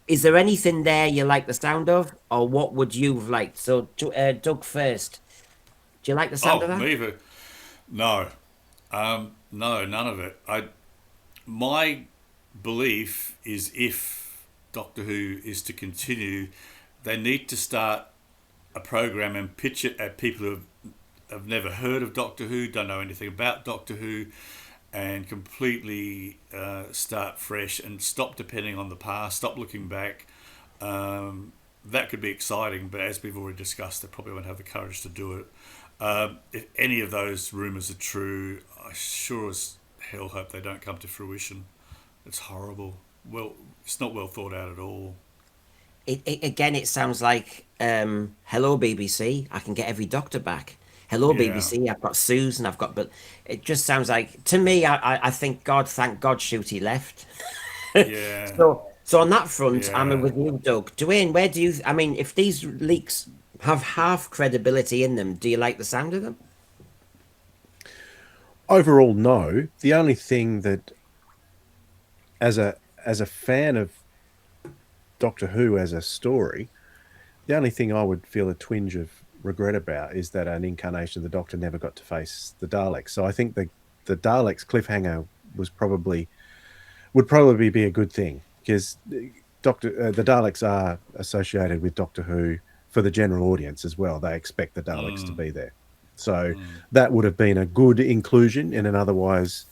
is there anything there you like the sound of, or what would you have liked? So, Doug first. Do you like the sound of that?
No, no, none of it. My belief is if Doctor Who is to continue, they need to start a program and pitch it at people who have never heard of Doctor Who, don't know anything about Doctor Who, and completely start fresh and stop depending on the past, stop looking back. That could be exciting, but as we've already discussed, they probably won't have the courage to do it. If any of those rumours are true, I sure as hell hope they don't come to fruition. It's horrible. Well, it's not well thought out at all.
It sounds like hello BBC, I can get every doctor back. Hello BBC, I've got Susan, but it just sounds like, to me, I think thank God Shooty left.
Yeah.
So on that front, I'm with you, Doug. Dwayne, where do you, if these leaks have half credibility in them, do you like the sound of them?
Overall, no. The only thing that, as a fan of Doctor Who as a story, the only thing I would feel a twinge of regret about is that an incarnation of the Doctor never got to face the Daleks. So I think the Daleks cliffhanger would probably be a good thing, because the Daleks are associated with Doctor Who for the general audience as well. They expect the Daleks to be there. So that would have been a good inclusion in an otherwise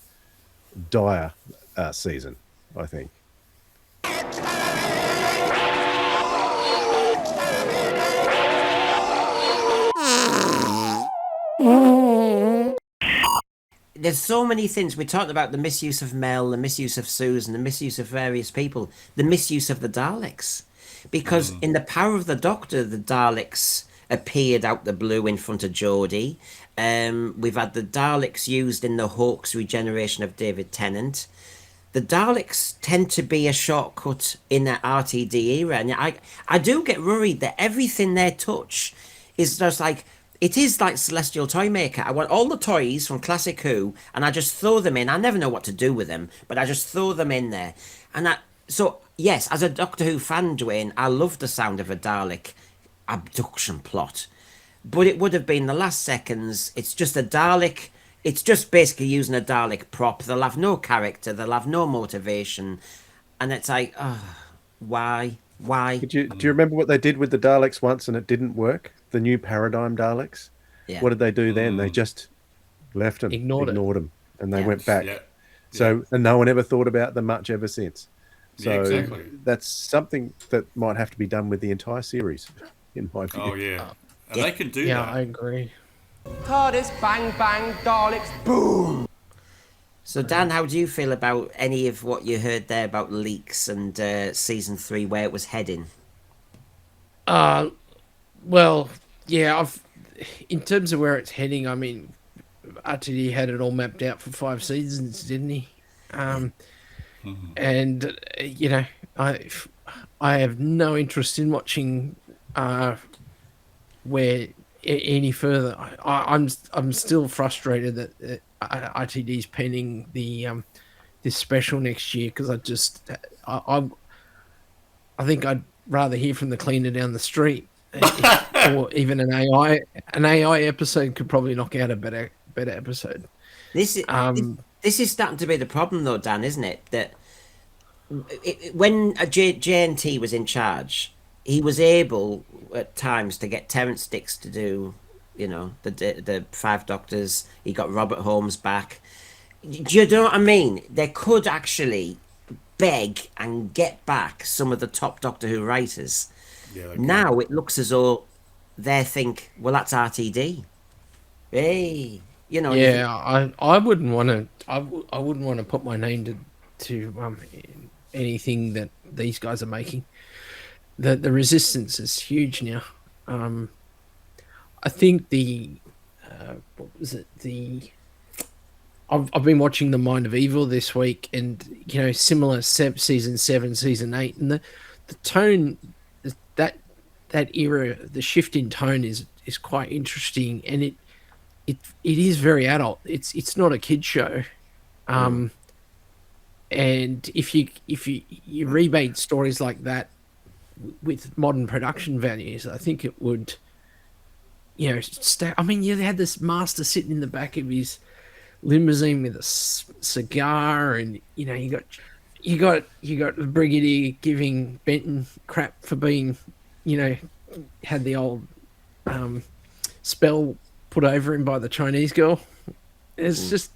dire season, I think.
There's so many things. We talked about the misuse of Mel, the misuse of Susan, the misuse of various people, the misuse of the Daleks. Because in The Power of the Doctor, the Daleks appeared out the blue in front of Jodie. We've had the Daleks used in the Hawkes regeneration of David Tennant. The Daleks tend to be a shortcut in the RTD era. And I do get worried that everything they touch is just like, it is like Celestial Toymaker. I want all the toys from Classic Who, and I just throw them in. I never know what to do with them, but I just throw them in there. So, yes, as a Doctor Who fan, Dwayne, I love the sound of a Dalek abduction plot. But it would have been the last seconds. It's just a Dalek. It's just basically using a Dalek prop. They'll have no character. They'll have no motivation. And it's like, why? Why?
Do you remember what they did with the Daleks once and it didn't work? The new paradigm Daleks?
Yeah.
What did they do then? They just left them, ignored them, and they went back.
Yeah.
So, and no one ever thought about them much ever since. So
Yeah, exactly.
that's something that might have to be done with the entire series, in my view.
Oh, yeah. And they can do that.
Yeah, I agree.
TARDIS, bang, bang, Daleks, boom!
So, Dan, how do you feel about any of what you heard there about leaks and season 3, where it was heading?
Well, yeah, in terms of where it's heading, I mean, RTD had it all mapped out for 5 seasons, didn't he? And, you know, I have no interest in watching where any further. I'm still frustrated that RTD's penning the this special next year, because I think I'd rather hear from the cleaner down the street, or even an AI episode could probably knock out a better episode.
This is starting to be the problem, though, Dan, isn't it? That when JNT was in charge, he was able at times to get Terrence Dicks to do, the Five Doctors. He got Robert Holmes back. Do you know what I mean? They could actually beg and get back some of the top Doctor Who writers.
Yeah,
Now it looks as though they think, well, that's RTD. Hey, and you think,
Yeah, I wouldn't want to. I wouldn't want to put my name to anything that these guys are making. The resistance is huge now. I think what was it? I've been watching The Mind of Evil this week, and similar season 7, season 8, and the tone, that era, the shift in tone is quite interesting, and it is very adult. It's not a kid show, and if you remake stories like that with modern production values, I think it would, I mean, you had this master sitting in the back of his limousine with a cigar, and you got the brigadier giving Benton crap for being, had the old spell put over him by the Chinese girl. It's just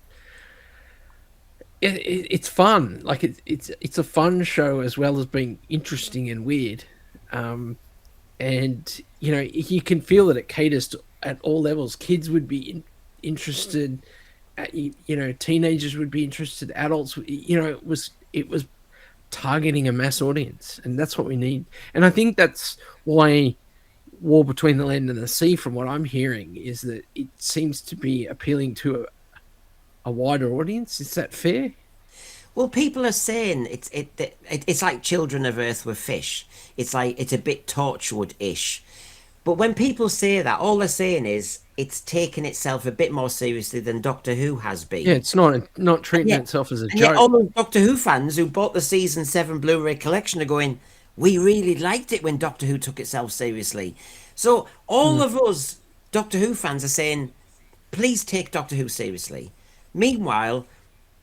it's fun. Like it's a fun show as well as being interesting and weird, and you can feel that it caters to, at all levels. Kids would be interested. Teenagers would be interested. Adults, it was targeting a mass audience, and that's what we need. And I think that's why War Between the Land and the Sea, from what I'm hearing, is that it seems to be appealing to a wider audience. Is that fair?
well, people are saying it's like Children of Earth with fish. It's like it's a bit Torchwood-ish. But when people say that, all they're saying is it's taking itself a bit more seriously than Doctor Who has been.
Yeah, it's not treating itself as a
and
joke.
Yet all those Doctor Who fans who bought the season 7 Blu-ray collection are going, we really liked it when Doctor Who took itself seriously. So all of us Doctor Who fans are saying, please take Doctor Who seriously. Meanwhile,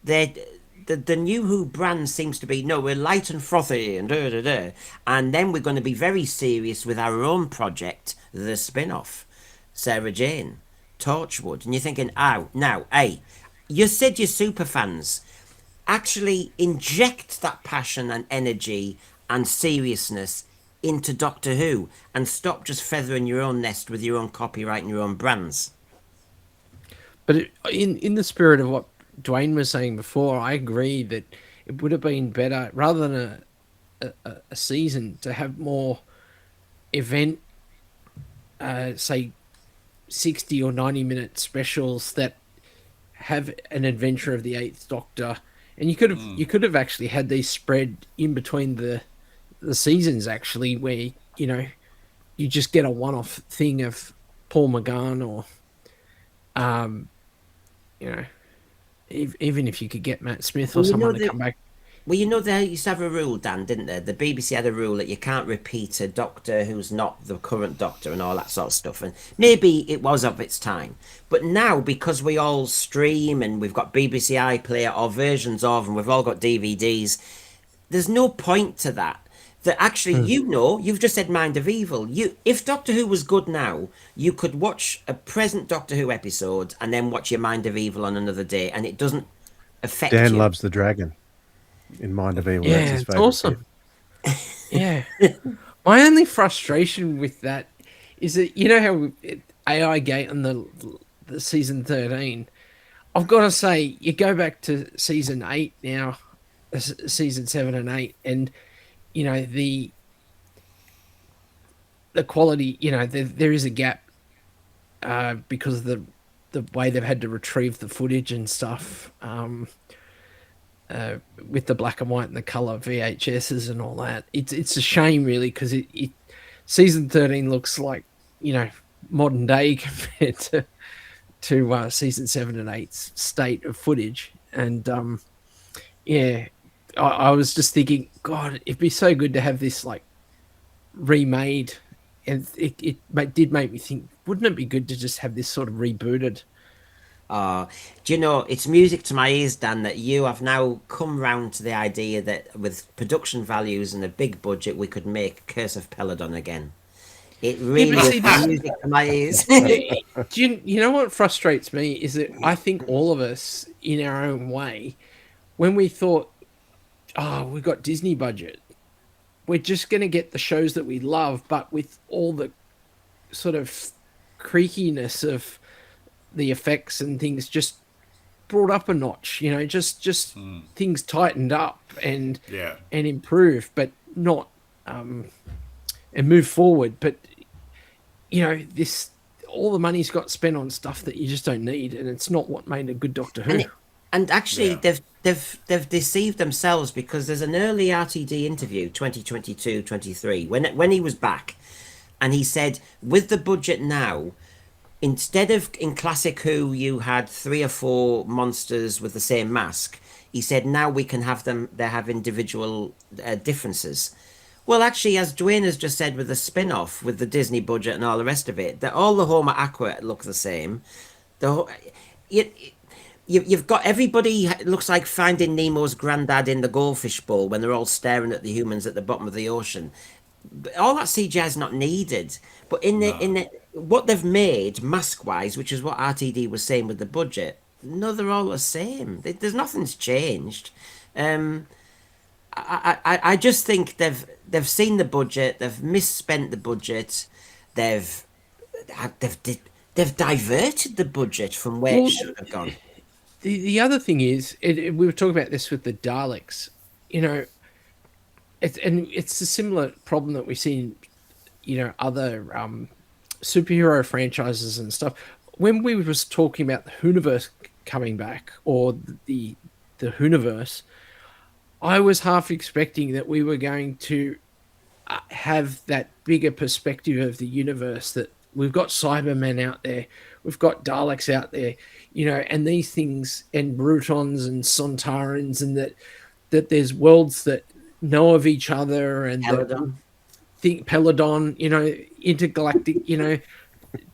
the new Who brand seems to be, no, we're light and frothy and and then we're going to be very serious with our own project, the spin-off, Sarah Jane, Torchwood. And you're thinking, you said you're super fans. Actually inject that passion and energy and seriousness into Doctor Who and stop just feathering your own nest with your own copyright and your own brands.
But in the spirit of what Dwayne was saying before, I agree that it would have been better, rather than a season, to have more event, say 60 or 90-minute specials that have an adventure of the Eighth Doctor, and you could have actually had these spread in between the seasons, actually, where you just get a one-off thing of Paul Mcgann, or even if you could get Matt Smith or someone to come back.
Well, they used to have a rule, Dan, didn't they? The BBC had a rule that you can't repeat a Doctor who's not the current Doctor and all that sort of stuff. And maybe it was of its time. But now, because we all stream and we've got BBC iPlayer or versions of, and we've all got DVDs, there's no point to that. That actually, you've just said Mind of Evil. If Doctor Who was good now, you could watch a present Doctor Who episode and then watch your Mind of Evil on another day, and it doesn't affect you.
Dan loves the dragon in Mind of Evil.
Yeah,
that's his
it's
favorite
awesome. Yeah. My only frustration with that is that, how AI Gate on the season 13, I've got to say, you go back to season 8 now, season 7 and 8, and the quality, there is a gap because of the way they've had to retrieve the footage and stuff, with the black and white and the color VHSs and all that. It's a shame, really, because it season 13 looks like modern day compared to season 7 and 8's state of footage. And I was just thinking, God, it'd be so good to have this remade, and it did make me think, wouldn't it be good to just have this sort of rebooted
Do you know, it's music to my ears, Dan, that you have now come round to the idea that with production values and a big budget, we could make Curse of Peladon again. It
Yeah,
really
but
is
see, this
music to my ears.
do you know what frustrates me is that I think all of us, in our own way, when we thought, oh, we got Disney budget, we're just going to get the shows that we love, but with all the sort of creakiness of the effects and things just brought up a notch, just things tightened up and
Yeah.
and improved, but not and move forward. But this all the money's got spent on stuff that you just don't need, and it's not what made a good Doctor Who.
And actually, they've deceived themselves, because there's an early RTD interview, 2022-23, when he was back, and he said, with the budget now, instead of in classic Who you had 3 or 4 monsters with the same mask, he said now we can have them. They have individual differences. Well, actually, as Dwayne has just said, with the spin-off, with the Disney budget and all the rest of it, that all the Homer Aqua look the same. You, you've got everybody looks like Finding Nemo's granddad in the goldfish bowl when they're all staring at the humans at the bottom of the ocean. All that CGI is not needed, but in the what they've made mask wise, which is what RTD was saying with the budget, no, they're all the same. There's nothing's changed. I just think they've seen the budget, they've misspent the budget, they've diverted the budget from where it should have gone.
The other thing is, we were talking about this with the Daleks. It's a similar problem that we see in other superhero franchises and stuff. When we was talking about the Hooniverse coming back, or the Hooniverse, I was half expecting that we were going to have that bigger perspective of the universe, that we've got Cybermen out there, we've got Daleks out there, and these things, and Brutons and Sontarans, and that there's worlds that know of each other, and Peladon, intergalactic,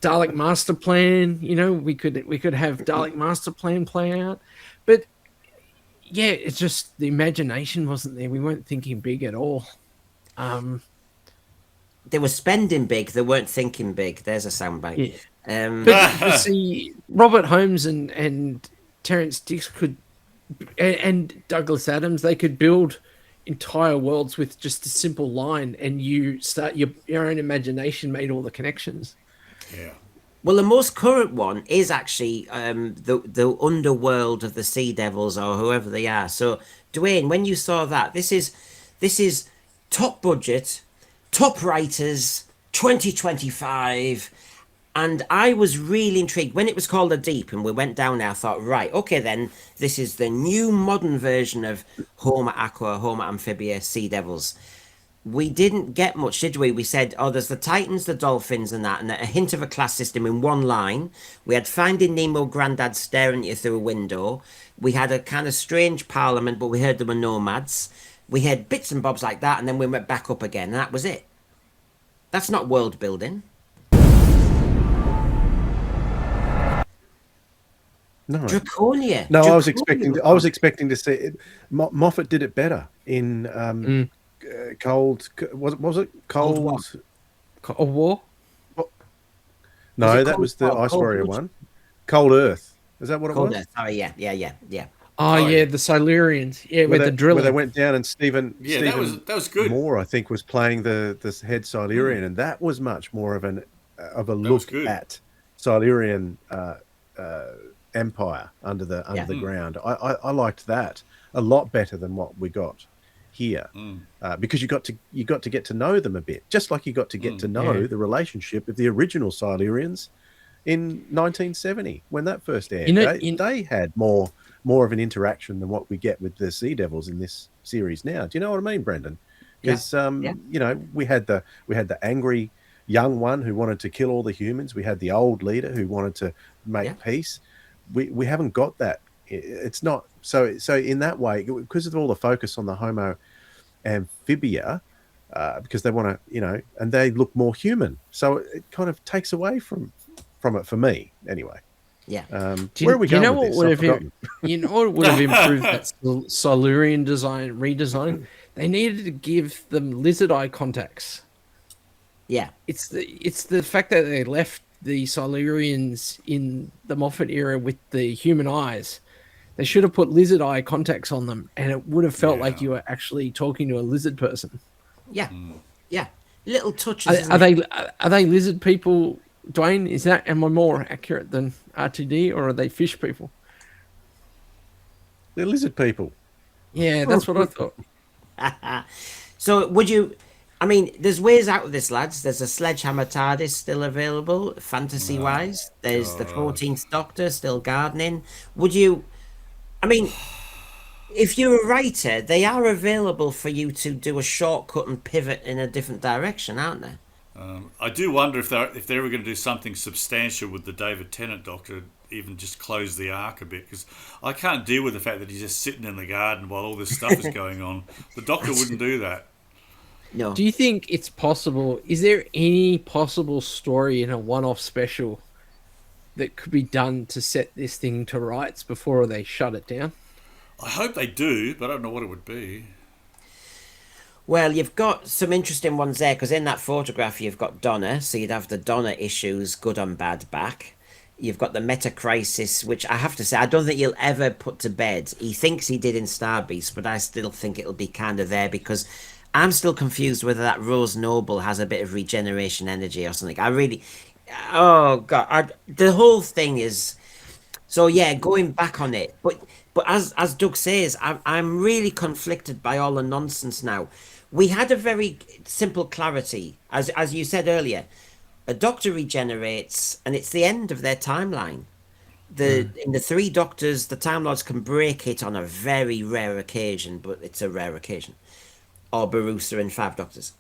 Dalek Master Plan, we could have Dalek Master Plan play out, but yeah, it's just the imagination wasn't there. We weren't thinking big at all.
They were spending big, they weren't thinking big. There's a soundbite.
Yeah. But see, Robert Holmes and Terence Dix and Douglas Adams, they could build entire worlds with just a simple line, and you start your own imagination made all the connections.
Yeah.
Well, the most current one is actually the underworld of the Sea Devils, or whoever they are. So, Dwayne, when you saw that, this is top budget, top writers, 2025, and I was really intrigued when it was called The Deep, and we went down there. I thought, right, okay, then this is the new modern version of Homer Aqua, Homer Amphibia, Sea Devils. We didn't get much, did we? We said, oh, there's the Titans, the Dolphins, and that, and a hint of a class system in one line. We had Finding Nemo Grandad staring at you through a window. We had a kind of strange parliament, but we heard there were nomads. We had bits and bobs like that, and then we went back up again, and that was it. That's not world building.
No.
Draconia.
No,
Draconia.
I was expecting to see it. Moffat did it better in Cold. Was it Cold?
Cold War?
No, that was the Ice Warrior one. Cold Earth. Is that what it was?
Cold Earth. Oh, yeah.
Oh, yeah, the Silurians. Yeah, with the drilling.
Where they went down, and Stephen
that was good.
Moore, I think, was playing the head Silurian, and that was much more of a look at Silurian empire under the ground. I liked that a lot better than what we got here, because you got to get to know them a bit, just like you got to get to know the relationship of the original Silurians in 1970 when that first aired. They had more of an interaction than what we get with the Sea Devils in this series now. Do you know what I mean, Brendan? Because we had the angry young one who wanted to kill all the humans. We had the old leader who wanted to make peace. We haven't got that. It's not so in that way, because of all the focus on the Homo Amphibia, because they want to, and they look more human. So it kind of takes away from it for me, anyway.
Yeah.
Where are we
do you
going
know
with
what
this?
would
I've
have
forgotten.
you know what would have improved that Silurian redesign? They needed to give them lizard eye contacts.
Yeah.
It's the fact that they left the Silurians in the Moffat era with the human eyes. They should have put lizard eye contacts on them, and it would have felt like you were actually talking to a lizard person.
Yeah. Yeah. Little touches, isn't
Are
it?
they lizard people, Dwayne? Am I more accurate than RTD, or are they fish people?
They're lizard people.
Yeah, that's what I thought.
So would you? I mean, there's ways out of this, lads. There's a sledgehammer TARDIS still available, fantasy-wise. There's the 14th Doctor still gardening. Would you? I mean, if you're a writer, they are available for you to do a shortcut and pivot in a different direction, aren't they?
I do wonder if they're ever going to do something substantial with the David Tennant Doctor, even just close the arc a bit, because I can't deal with the fact that he's just sitting in the garden while all this stuff is going on. The Doctor wouldn't do that.
No.
Do you think it's possible? Is there any possible story in a one-off special that could be done to set this thing to rights before they shut it down?
I hope they do, but I don't know what it would be.
Well, you've got some interesting ones there, because in that photograph you've got Donna, so you'd have the Donna issues, good and bad, back. You've got the meta crisis, which I have to say I don't think he'll ever put to bed. He thinks he did in Star Beast, but I still think it'll be kind of there, because I'm still confused whether that Rose Noble has a bit of regeneration energy or something. I really, oh god, the whole thing is. So yeah, going back on it, but as Doug says, I'm really conflicted by all the nonsense now. We had a very simple clarity, as you said earlier. A Doctor regenerates, and it's the end of their timeline. In the three Doctors, the Time Lords can break it on a very rare occasion, but it's a rare occasion. Or Barusa in Five Doctors.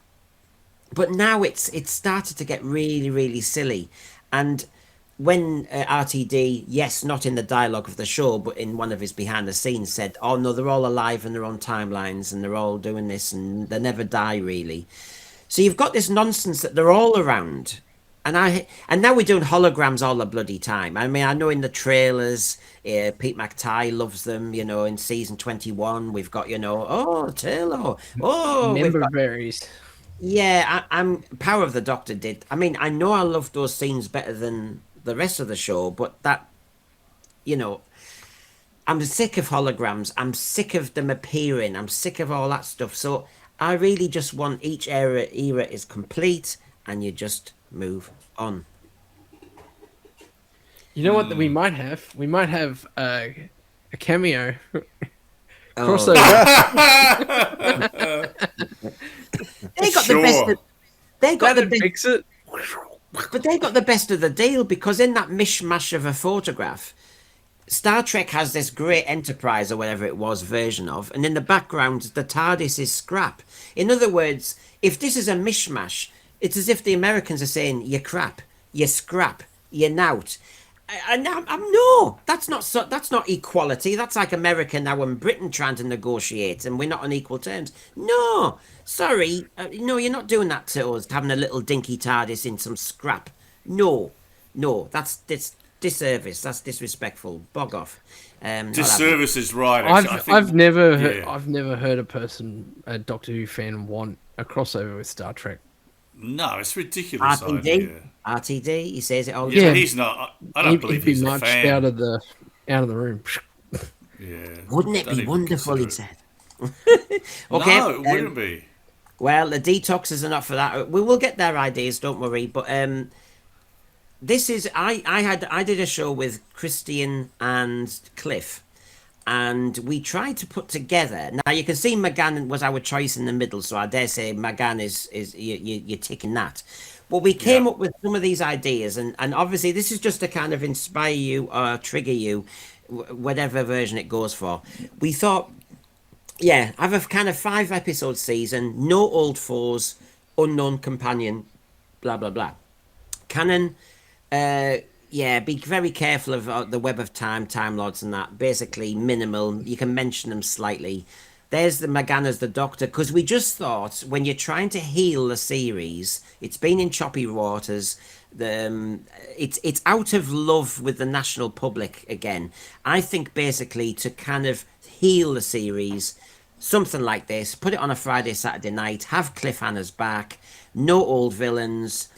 But now it's started to get really, really silly. And when RTD, yes, not in the dialogue of the show, but in one of his behind the scenes, said, "Oh no, they're all alive in their own timelines, and they're all doing this, and they never die really." So you've got this nonsense that they're all around, and now we're doing holograms all the bloody time. I mean, I know in the trailers, Pete Mctighe loves them. You know, in season 21, we've got Taylor,
Member berries.
Yeah, I'm Power of the Doctor did. I mean, I know I loved those scenes better than the rest of the show, but that, I'm sick of holograms. I'm sick of them appearing. I'm sick of all that stuff. So I really just want each era is complete, and you just move on.
You know what we might have? We might have a cameo crossover.
They got the best. They got the best.
Fix it.
But they got the best of the deal, because in that mishmash of a photograph, Star Trek has this great Enterprise or whatever it was version of, and in the background the TARDIS is scrap. In other words, if this is a mishmash, it's as if the Americans are saying, "You're crap, you're scrap, you're nout." And no, that's not equality. That's like America now and Britain trying to negotiate, and we're not on equal terms. No, sorry, no, you're not doing that to us. Having a little dinky TARDIS in some scrap. No, that's disservice. That's disrespectful. Bog off.
Disservice is right. Actually.
I've never heard a Doctor Who fan want a crossover with Star Trek.
No, it's ridiculous.
RTD, he says it all the
time.
time.
He's not. I don't believe he's a fan.
Out of the room.
Yeah.
Wouldn't it be wonderful? He said.
Okay. No, it wouldn't be.
Well, the detoxes are not for that. We will get their ideas. Don't worry. But this is I did a show with Christian and Cliff, and we tried to put together. Now you can see Mcgann was our choice in the middle, so I dare say Mcgann is you're ticking that. But we came up with some of these ideas, and obviously this is just to kind of inspire you or trigger you, whatever version it goes for. We thought, have a kind of 5-episode season, no old foes, unknown companion, blah blah blah. Canon. Be very careful of the Web of Time, Time Lords and that. Basically minimal. You can mention them slightly. There's the Mcgann as the Doctor, because we just thought when you're trying to heal the series, it's been in choppy waters. It's out of love with the national public again. I think basically to kind of heal the series, something like this, put it on a Friday, Saturday night, have cliffhangers back, no old villains.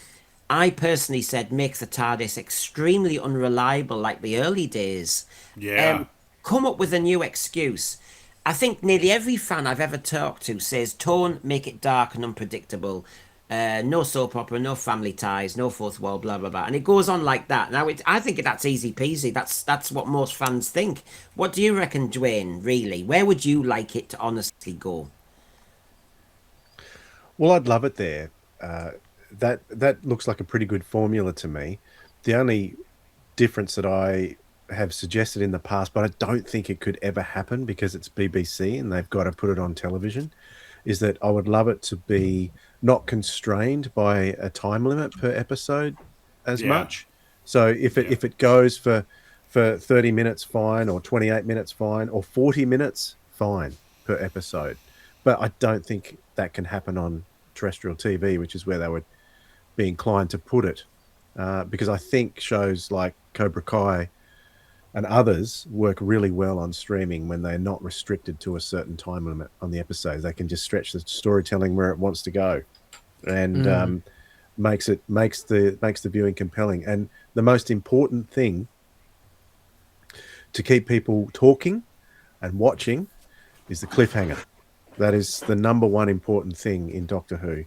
I personally said make the TARDIS extremely unreliable like the early days.
Yeah.
Come up with a new excuse. I think nearly every fan I've ever talked to says tone, make it dark and unpredictable. No soap opera, no family ties, no fourth wall, blah blah blah, and it goes on like that. Now, I think that's easy peasy. That's what most fans think. What do you reckon, Dwayne? Really, where would you like it to honestly go?
Well, I'd love it there. That looks like a pretty good formula to me. The only difference that I have suggested in the past, but I don't think it could ever happen because it's BBC and they've got to put it on television, is that I would love it to be not constrained by a time limit per episode as much. So if it goes for 30 minutes, fine, or 28 minutes, fine, or 40 minutes, fine per episode. But I don't think that can happen on terrestrial TV, which is where they would be inclined to put it. Because I think shows like Cobra Kai and others work really well on streaming when they're not restricted to a certain time limit on the episodes. They can just stretch the storytelling where it wants to go, and makes the viewing compelling. And the most important thing to keep people talking and watching is the cliffhanger. That is the number one important thing in Doctor Who,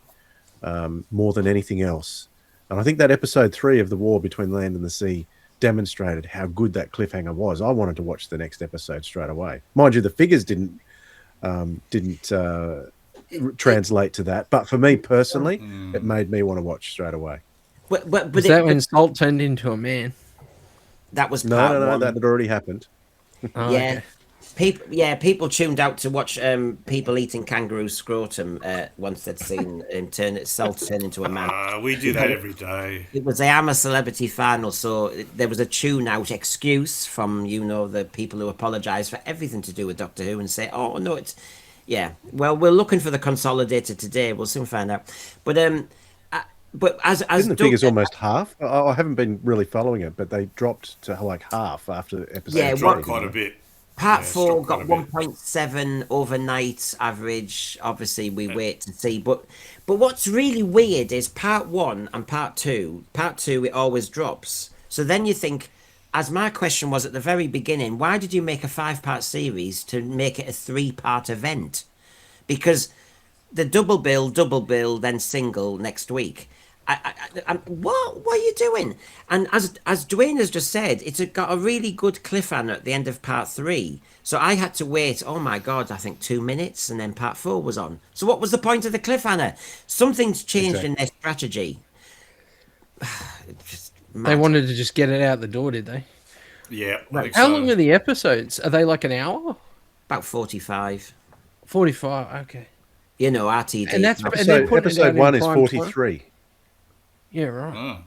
more than anything else. And I think that episode 3 of The War Between Land and the Sea demonstrated how good that cliffhanger was. I wanted to watch the next episode straight away. Mind you, the figures didn't translate to that, but for me personally, it made me want to watch straight away.
But
was that when Salt turned into a man?
That was
no, that had already happened.
Oh,
yeah.
Okay.
People tuned out to watch people eating kangaroo scrotum once they'd seen him Salt turn into a man.
We do that every day.
It was the I'm a Celebrity final, so there was a tune out excuse from the people who apologise for everything to do with Doctor Who and say, oh no, it's well, we're looking for the consolidator today. We'll soon find out. But as
isn't the figures almost half? I haven't been really following it, but they dropped to like half after episode.
Yeah, dropped quite a bit.
Part 4 got 1.7 overnight average. Obviously, we wait to see. But what's really weird is Part 1 and Part 2. Part 2, it always drops. So then you think, as my question was at the very beginning, why did you make a 5-part series to make it a 3-part event? Because the double bill, then single next week. What are you doing? And as Dwayne has just said, it's got a really good cliffhanger at the end of Part 3. So I had to wait, oh my God, I think 2 minutes, and then Part 4 was on. So what was the point of the cliffhanger? Something's changed in their strategy.
They wanted to just get it out the door, did they?
Yeah.
How long are the episodes? Are they like an hour?
About 45.
45, okay.
RTD.
And that's
episode 1 is 43.
Time? Yeah, right.
Oh.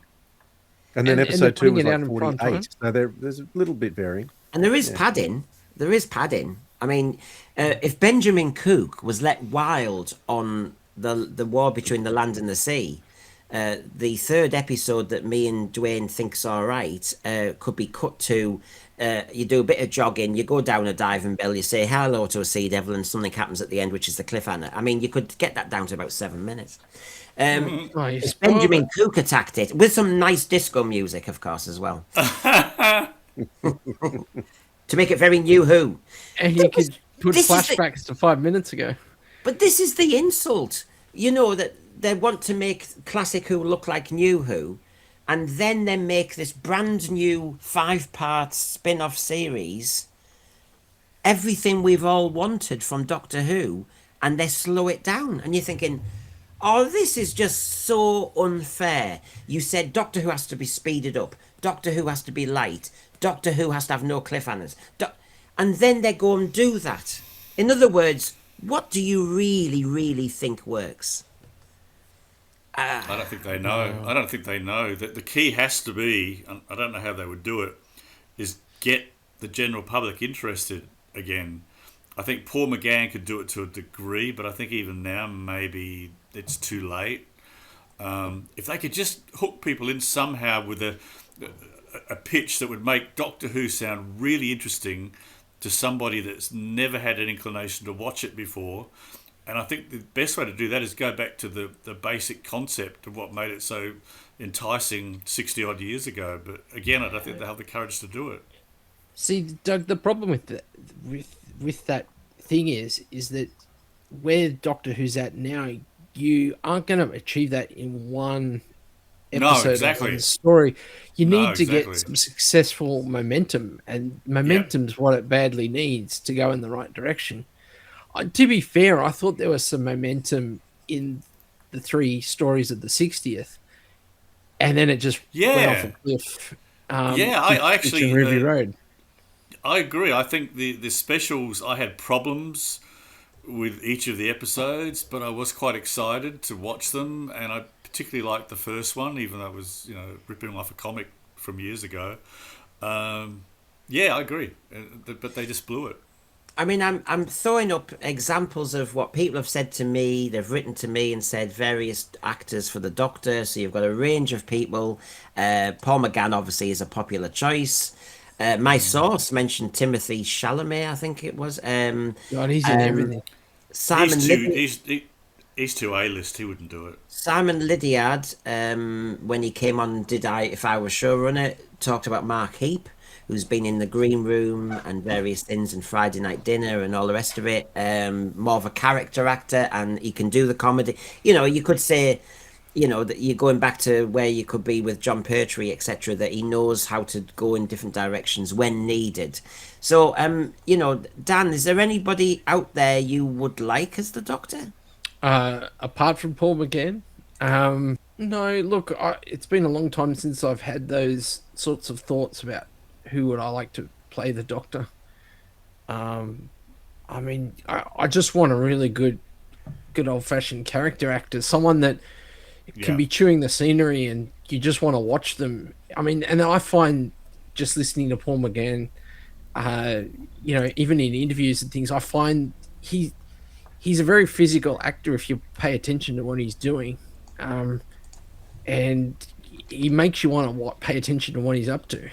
And then episode 2 was like 48. So there's a little bit varying.
And there is padding. There is padding. I mean, if Benjamin Cook was let wild on the war between the land and the sea, the 3rd episode that me and Dwayne think's all right could be cut to you do a bit of jogging, you go down a diving bell, you say hello to a sea devil, and something happens at the end, which is the cliffhanger. I mean, you could get that down to about 7 minutes. Benjamin Cook attacked it with some nice disco music, of course, as well, to make it very New Who.
And you could put flashbacks to 5 minutes ago.
But this is the insult, that they want to make classic Who look like New Who, and then they make this brand new 5-part spin-off series, everything we've all wanted from Doctor Who, and they slow it down, and you're thinking, oh, this is just so unfair. You said Doctor Who has to be speeded up. Doctor Who has to be light. Doctor Who has to have no cliffhangers. And then they go and do that. In other words, what do you really, really think works?
I don't think they know. I don't think they know. That the key has to be, and I don't know how they would do it, is get the general public interested again. I think Paul Mcgann could do it to a degree, but I think even now maybe it's too late. If they could just hook people in somehow with a pitch that would make Doctor Who sound really interesting to somebody that's never had an inclination to watch it before. And I think the best way to do that is go back to the basic concept of what made it so enticing 60 odd years ago. But again, I don't think they have the courage to do it.
See, Doug, the problem with with that thing is that where Doctor Who's at now, you aren't going to achieve that in one episode of the story. You need to get some successful momentum, and momentum's what it badly needs to go in the right direction. To be fair, I thought there was some momentum in the 3 stories of the 60th, and then it just went off a cliff.
I actually
Ruby Road.
I agree. I think the specials, I had problems with each of the episodes, but I was quite excited to watch them, and I particularly liked the first one, even though it was ripping off a comic from years ago. I agree, but they just blew it.
I mean, I'm throwing up examples of what people have said to me. They've written to me and said various actors for the Doctor. So you've got a range of people. Paul Mcgann obviously is a popular choice. My source mentioned Timothy Chalamet, I think it was.
God, he's in everything.
Simon
He's too A-list. He wouldn't do it.
Simon Lydiard, when he came on, If I Was Showrunner, talked about Mark Heap, who's been in the Green Room and various things and Friday Night Dinner and all the rest of it. More of a character actor, and he can do the comedy. You could say, that you're going back to where you could be with John Pertwee, etc., that he knows how to go in different directions when needed. So, Dan, is there anybody out there you would like as the Doctor?
Apart from Paul McGann? No, look, it's been a long time since I've had those sorts of thoughts about who would I like to play the Doctor. I mean, I just want a really good old-fashioned character actor, someone that can be chewing the scenery and you just want to watch them. I mean, and I find just listening to Paul McGann, even in interviews and things, I find he's a very physical actor if you pay attention to what he's doing, and he makes you want to pay attention to what he's up to.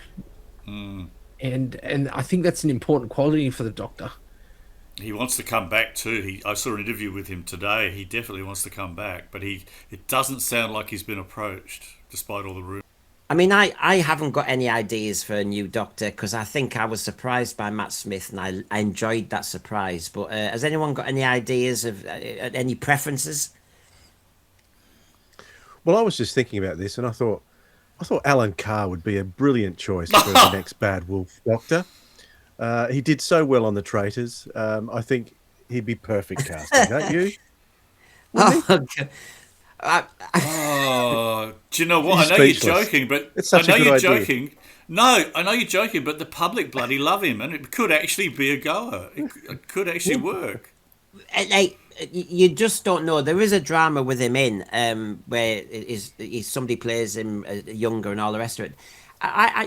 And I think that's an important quality for the Doctor.
He wants to come back too. I saw an interview with him today. He definitely wants to come back, but it doesn't sound like he's been approached, despite all the rumors.
I mean, I haven't got any ideas for a new Doctor because I think I was surprised by Matt Smith and I enjoyed that surprise. But has anyone got any ideas of any preferences?
Well, I was just thinking about this and I thought Alan Carr would be a brilliant choice for the next Bad Wolf Doctor. He did so well on the Traitors. I think he'd be perfect casting, don't you?
Do you know what? I know you're joking, but
it's such a good idea.
No, I know you're joking, but the public bloody love him, and it could actually be a goer. It could actually work.
You just don't know. There is a drama with him in where somebody plays him younger and all the rest of it.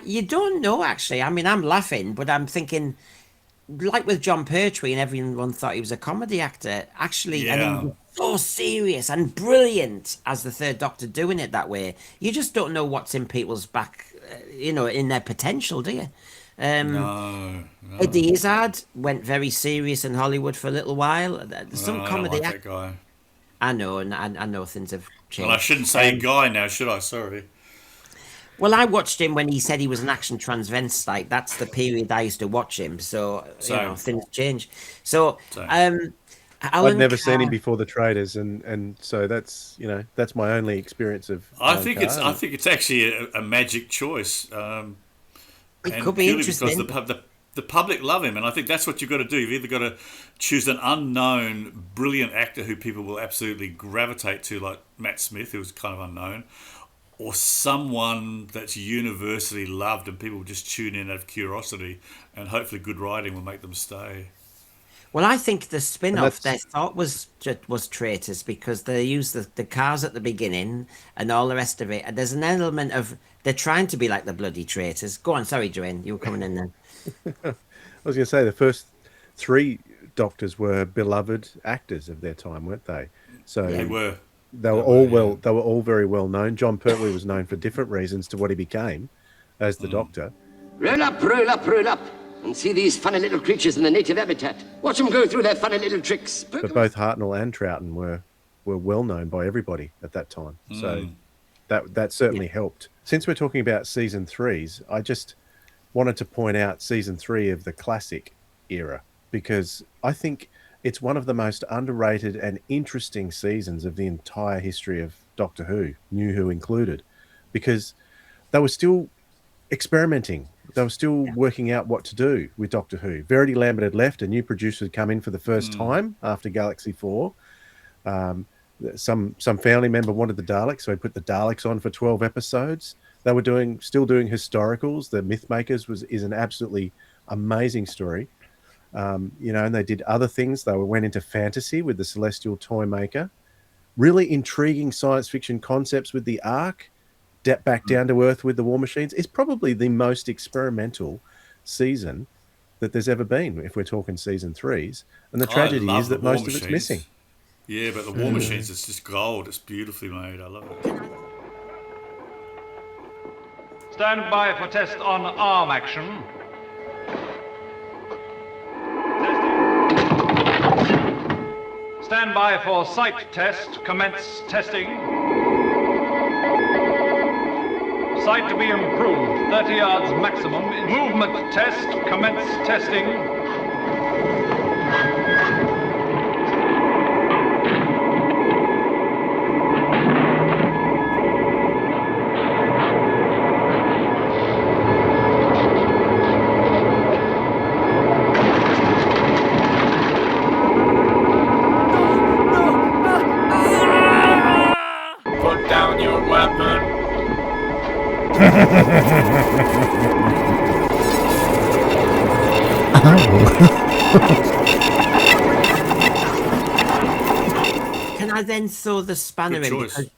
You don't know, actually. I mean, I'm laughing, but I'm thinking, like with John Pertwee, and everyone thought he was a comedy actor. Actually, and he was so serious and brilliant as the Third Doctor doing it that way. You just don't know what's in people's back, in their potential, do you?
No.
Eddie Izzard went very serious in Hollywood for a little while. Some comedy
I don't like that guy.
I know, and I know things have changed.
Well, I shouldn't say guy now, should I? Sorry.
Well, I watched him when he said he was an action transvestite. That's the period I used to watch him. So, things change. So,
I'd never seen him before the Traitors, and so that's my only experience of.
I think it's actually a magic choice.
It could be interesting
because the public love him, and I think that's what you've got to do. You've either got to choose an unknown, brilliant actor who people will absolutely gravitate to, like Matt Smith, who was kind of unknown, or someone that's universally loved and people will just tune in out of curiosity, and hopefully good writing will make them stay.
Well, I think the spin-off they thought was Traitors because they used the cars at the beginning and all the rest of it. And there's an element of they're trying to be like the bloody Traitors. Go on, sorry, Joanne, you were coming in then.
I was going to say the first 3 Doctors were beloved actors of their time, weren't they? So
they were.
They were all very well known. John Pertwee was known for different reasons to what he became as the Doctor.
Roll up, roll up, roll up, and see these funny little creatures in the native habitat. Watch them go through their funny little tricks.
But both Hartnell and Troughton were well known by everybody at that time. So that certainly helped. Since we're talking about season 3s, I just wanted to point out season 3 of the classic era, because I think it's one of the most underrated and interesting seasons of the entire history of Doctor Who, New Who included, because they were still experimenting. They were still working out what to do with Doctor Who. Verity Lambert had left, a new producer had come in for the first time after Galaxy 4. Some family member wanted the Daleks, so he put the Daleks on for 12 episodes. They were still doing historicals. The Mythmakers is an absolutely amazing story. And they did other things. They went into fantasy with the Celestial Toymaker. Really intriguing science fiction concepts with the Ark. Back down to Earth with the War Machines. It's probably the most experimental season that there's ever been, if we're talking season 3s. And the tragedy is that most of it's missing.
Yeah, but the War Machines, it's just gold. It's beautifully made. I love it.
Stand by for test on arm action. Testing. Stand by for sight test. Commence testing. Sight to be improved. 30 yards maximum. Movement test. Commence testing.
Put down your weapon.
Can I then throw the spanner in? Because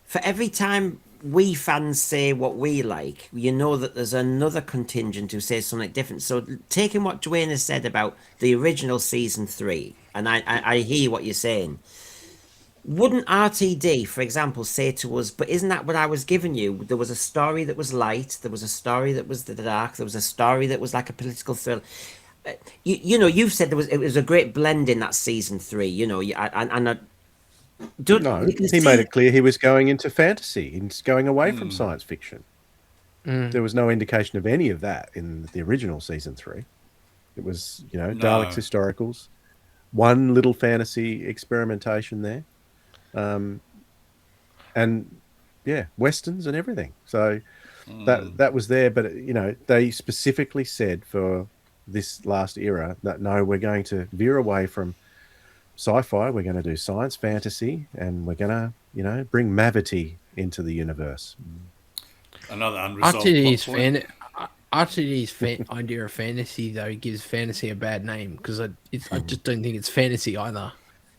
for every time we fans say what we like, you know that there's another contingent who says something different. So taking what Dwayne has said about the original season 3, and I hear what you're saying. Wouldn't RTD, for example, say to us, but isn't that what I was giving you? There was a story that was light, there was a story that was the dark, there was a story that was like a political thriller. You've said it was a great blend in that season 3, he made
it clear he was going into fantasy. He's going away from science fiction. There was no indication of any of that in the original season 3. It was, Daleks historicals, one little fantasy experimentation there. Westerns and everything. So that was there, but they specifically said for this last era that no, we're going to veer away from sci-fi. We're going to do science fantasy, and we're going to bring Mavity into the universe.
Another unresolved plot point.
RTD's idea of fantasy, though, gives fantasy a bad name, because I just don't think it's fantasy either.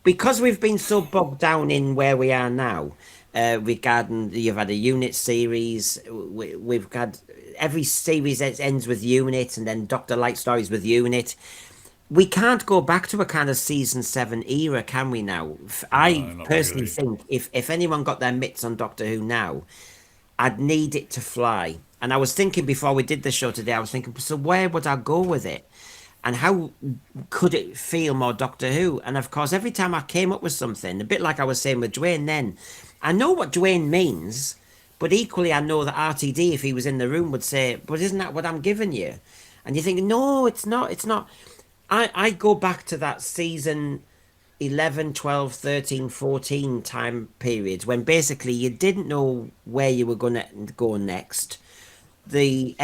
Because we've been so bogged down in where we are now, regarding you've had a unit series, we've had every series that ends with unit, and then Doctor Light stories with unit. We can't go back to a kind of season 7 era, can we now? I personally think if anyone got their mitts on Doctor Who now, I'd need it to fly. And I was thinking before we did the show today, I was thinking, so where would I go with it? And how could it feel more Doctor Who? And of course, every time I came up with something, a bit like I was saying with Dwayne then, I know what Dwayne means, but equally I know that RTD, if he was in the room, would say, but isn't that what I'm giving you? And you think, no, it's not. I go back to that season 11, 12, 13, 14 time periods when basically you didn't know where you were going to go next. The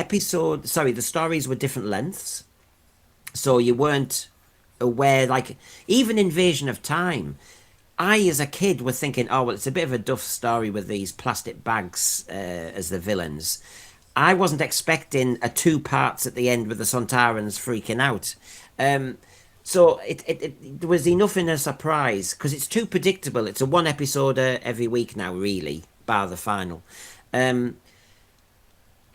stories were different lengths. So you weren't aware, like, even Invasion of Time, I, as a kid, was thinking, oh, well, it's a bit of a duff story with these plastic bags as the villains. I wasn't expecting a 2 parts at the end with the Sontarans freaking out. So there was enough in a surprise, because it's too predictable. It's a 1 episode every week now, really, bar the final.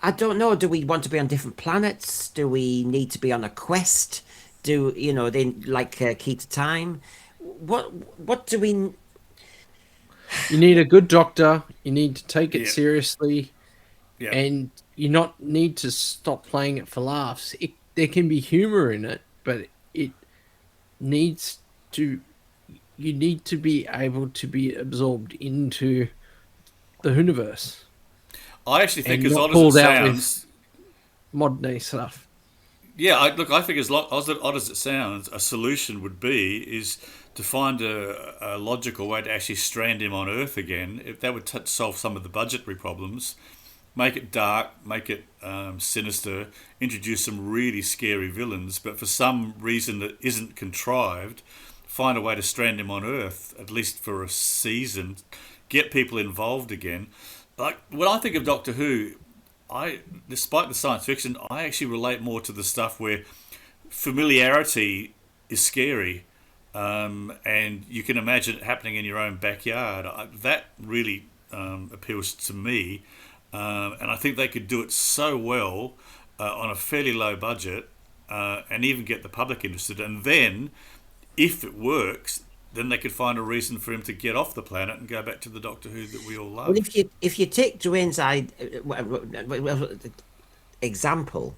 I don't know. Do we want to be on different planets? Do we need to be on a quest? Do they like Key to Time? What do we?
You need a good doctor. You need to take it
Yeah.
seriously,
Yeah.
and you not need to stop playing it for laughs. There can be humor in it, but it needs to. You need to be able to be absorbed into the universe
I actually think,
and
as
not
odd as it
pulled out with
sounds,
modern day stuff.
yeah, I think as odd as it sounds, a solution would be is to find a logical way to actually strand him on Earth again. If that would solve some of the budgetary problems, make it dark, make it sinister, introduce some really scary villains, but for some reason that isn't contrived, find a way to strand him on Earth, at least for a season, get people involved again. Like, when I think of Doctor Who, despite the science fiction, I actually relate more to the stuff where familiarity is scary, and you can imagine it happening in your own backyard. That really appeals to me, and I think they could do it so well on a fairly low budget, and even get the public interested. And then, if it works, then they could find a reason for him to get off the planet and go back to the Doctor Who that we all love.
Well, if you take Dwayne's example,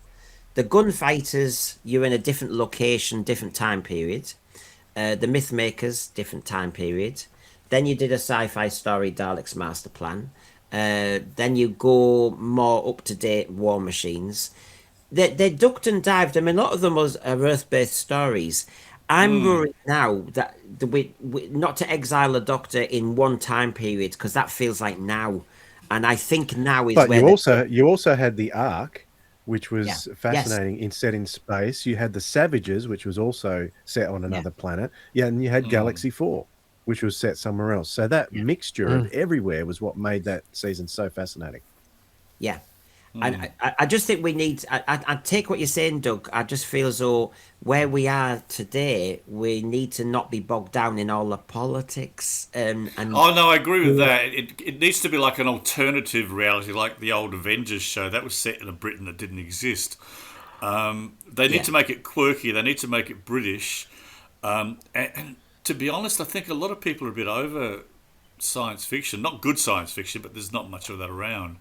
the gunfighters, you're in a different location, different time period. The Mythmakers, different time period. Then you did a sci-fi story, Dalek's Master Plan. Then you go more up-to-date War Machines. They ducked and dived. I mean, a lot of them are Earth-based stories. I'm worried now that we not to exile a Doctor in one time period, because that feels like now, and I think now is.
But
where
you also had the Ark, which was
Yeah.
fascinating, set in space. You had the Savages, which was also set on another planet. Yeah, and you had Galaxy 4, which was set somewhere else. So that mixture of everywhere was what made that season so fascinating.
Yeah. And I just think we need. I take what you're saying, Doug. I just feel as though where we are today, we need to not be bogged down in all the politics. And
Oh no, I agree with that. It needs to be like an alternative reality, like the old Avengers show that was set in a Britain that didn't exist. They need to make it quirky. They need to make it British. And to be honest, I think a lot of people are a bit over science fiction. Not good science fiction, but there's not much of that around.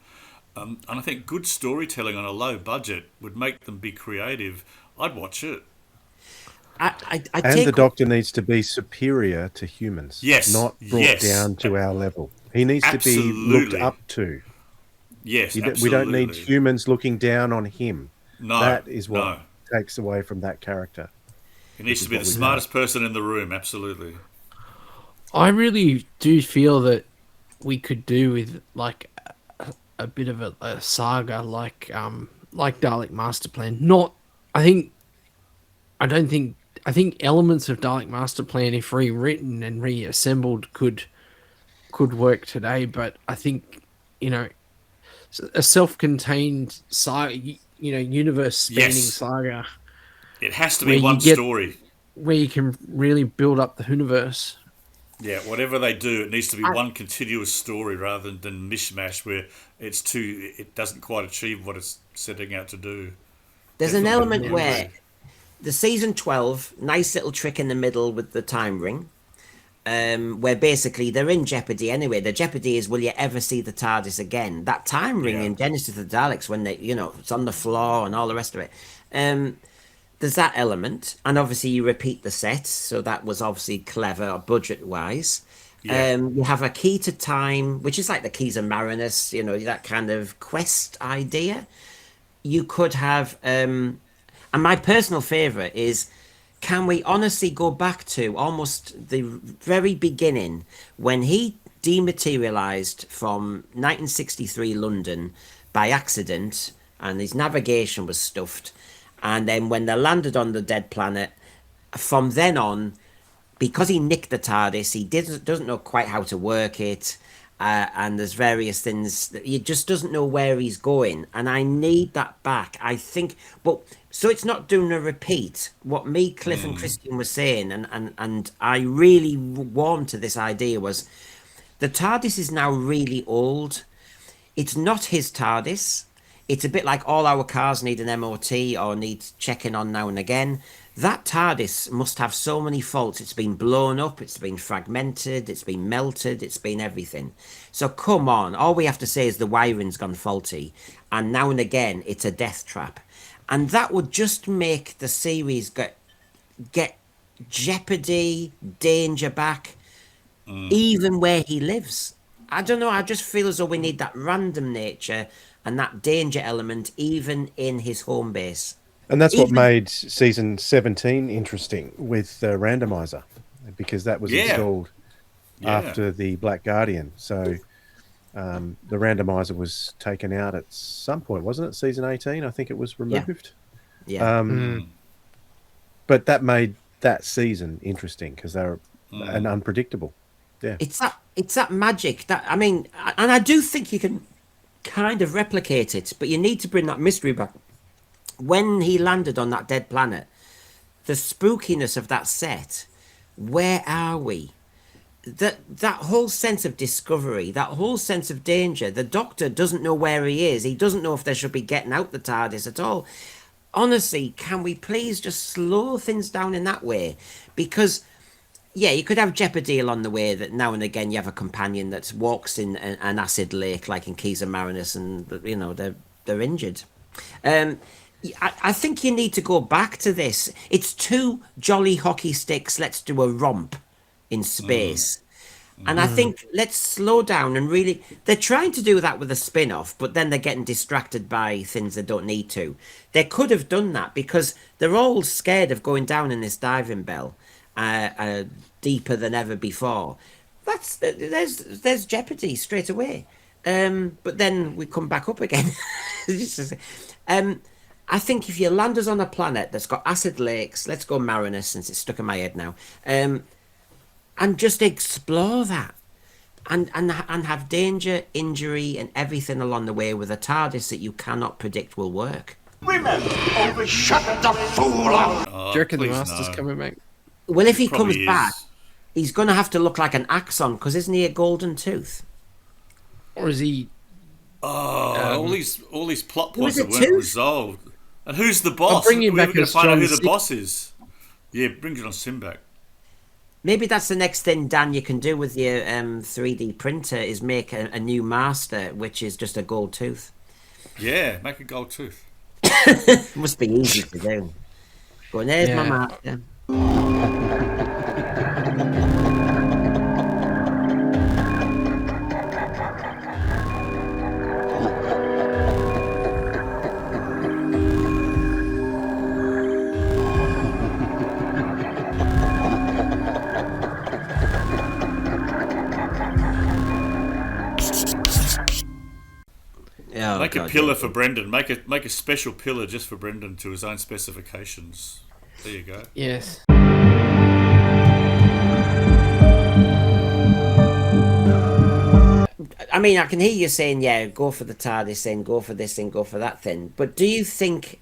And I think good storytelling on a low budget would make them be creative. I'd watch it.
And the Doctor needs to be superior to humans.
Yes.
Not brought down to our level. He needs to be looked up to.
Yes,
We don't need humans looking down on him.
No,
that is what takes away from that character.
He needs to be the smartest person in the room, absolutely.
I really do feel that we could do with like a bit of a saga like Dalek Master Plan. I think elements of Dalek Master Plan, if rewritten and reassembled, could work today. But I think, a self-contained saga, universe-spanning saga.
It has to be one story
where you can really build up the universe.
Yeah, whatever they do, it needs to be one continuous story rather than mishmash where it doesn't quite achieve what it's setting out to do.
There's an element where the season 12, nice little trick in the middle with the time ring, where basically they're in jeopardy anyway. The jeopardy is, will you ever see the TARDIS again? That time ring in Genesis of the Daleks, when it's on the floor and all the rest of it. There's that element, and obviously you repeat the set, so that was obviously clever budget-wise.
Yeah.
You have a key to time, which is like the keys of Marinus, that kind of quest idea. You could have, and my personal favourite is, can we honestly go back to almost the very beginning when he dematerialised from 1963 London by accident, and his navigation was stuffed. And then when they landed on the dead planet, from then on, because he nicked the TARDIS, he doesn't know quite how to work it, and there's various things that he just doesn't know where he's going. And I need that back, I think. But so it's not doing a repeat. What me, Cliff, and Christian were saying, and I really warmed to this idea, was the TARDIS is now really old. It's not his TARDIS. it's a bit like all our cars need an MOT or need checking on now and again. That TARDIS must have so many faults. It's been blown up, it's been fragmented, it's been melted, it's been everything. So come on, all we have to say is the wiring's gone faulty, and now and again it's a death trap. And that would just make the series get jeopardy, danger back, even where he lives. I don't know, I just feel as though we need that random nature and that danger element even in his home base.
And that's what
Even-
made season 17 interesting with the randomizer, because that was installed after the Black Guardian. So the randomizer was taken out at some point, wasn't it? Season 18, I think it was removed. But that made that season interesting because they were and unpredictable. Yeah,
it's that magic that, I mean, and I do think you can kind of replicate it, but you need to bring that mystery back. When he landed on that dead planet, the spookiness of that set, where are we? That whole sense of discovery, that whole sense of danger. The Doctor doesn't know where he is. He doesn't know if they should be getting out the TARDIS at all. Honestly, can we please just slow things down in that way? Because yeah, you could have jeopardy along the way, that now and again you have a companion that walks in an acid lake like in Keys of Marinus, and you know they're injured. I think you need to go back to this. It's two jolly hockey sticks. Let's do a romp in space. And I think let's slow down and really... They're trying to do that with a spin-off, but then they're getting distracted by things they don't need to. They could have done that because they're all scared of going down in this diving bell deeper than ever before. There's jeopardy straight away. But then we come back up again. I think if you land us on a planet that's got acid lakes, let's go Marinus since it's stuck in my head now, and just explore that, and have danger, injury, and everything along the way with a TARDIS that you cannot predict will work.
Women, shut the fool up!
Do you reckon the Master's coming back?
Well, if he comes
Probably
back,
is.
he's going to have to look like an Axon, because isn't he a golden tooth?
Or is he...
all these plot
Who is
points
it
that weren't
too?
resolved. And who's the boss?
bring him
We're
back
going to
as
find out
John
who the
Sim-
boss is. Yeah, bring John Sim back.
Maybe that's the next thing, Dan, you can do with your 3D printer, is make a new master, which is just a gold tooth.
Yeah, make a gold tooth.
Must be easy to do. Go on, there's my master. Oh,
Make
God,
a pillar
yeah.
for Brendan. Make a special pillar just for Brendan to his own specifications. There you go.
Yes.
I mean, I can hear you saying, yeah, go for the TARDIS thing, go for this thing, go for that thing. But do you think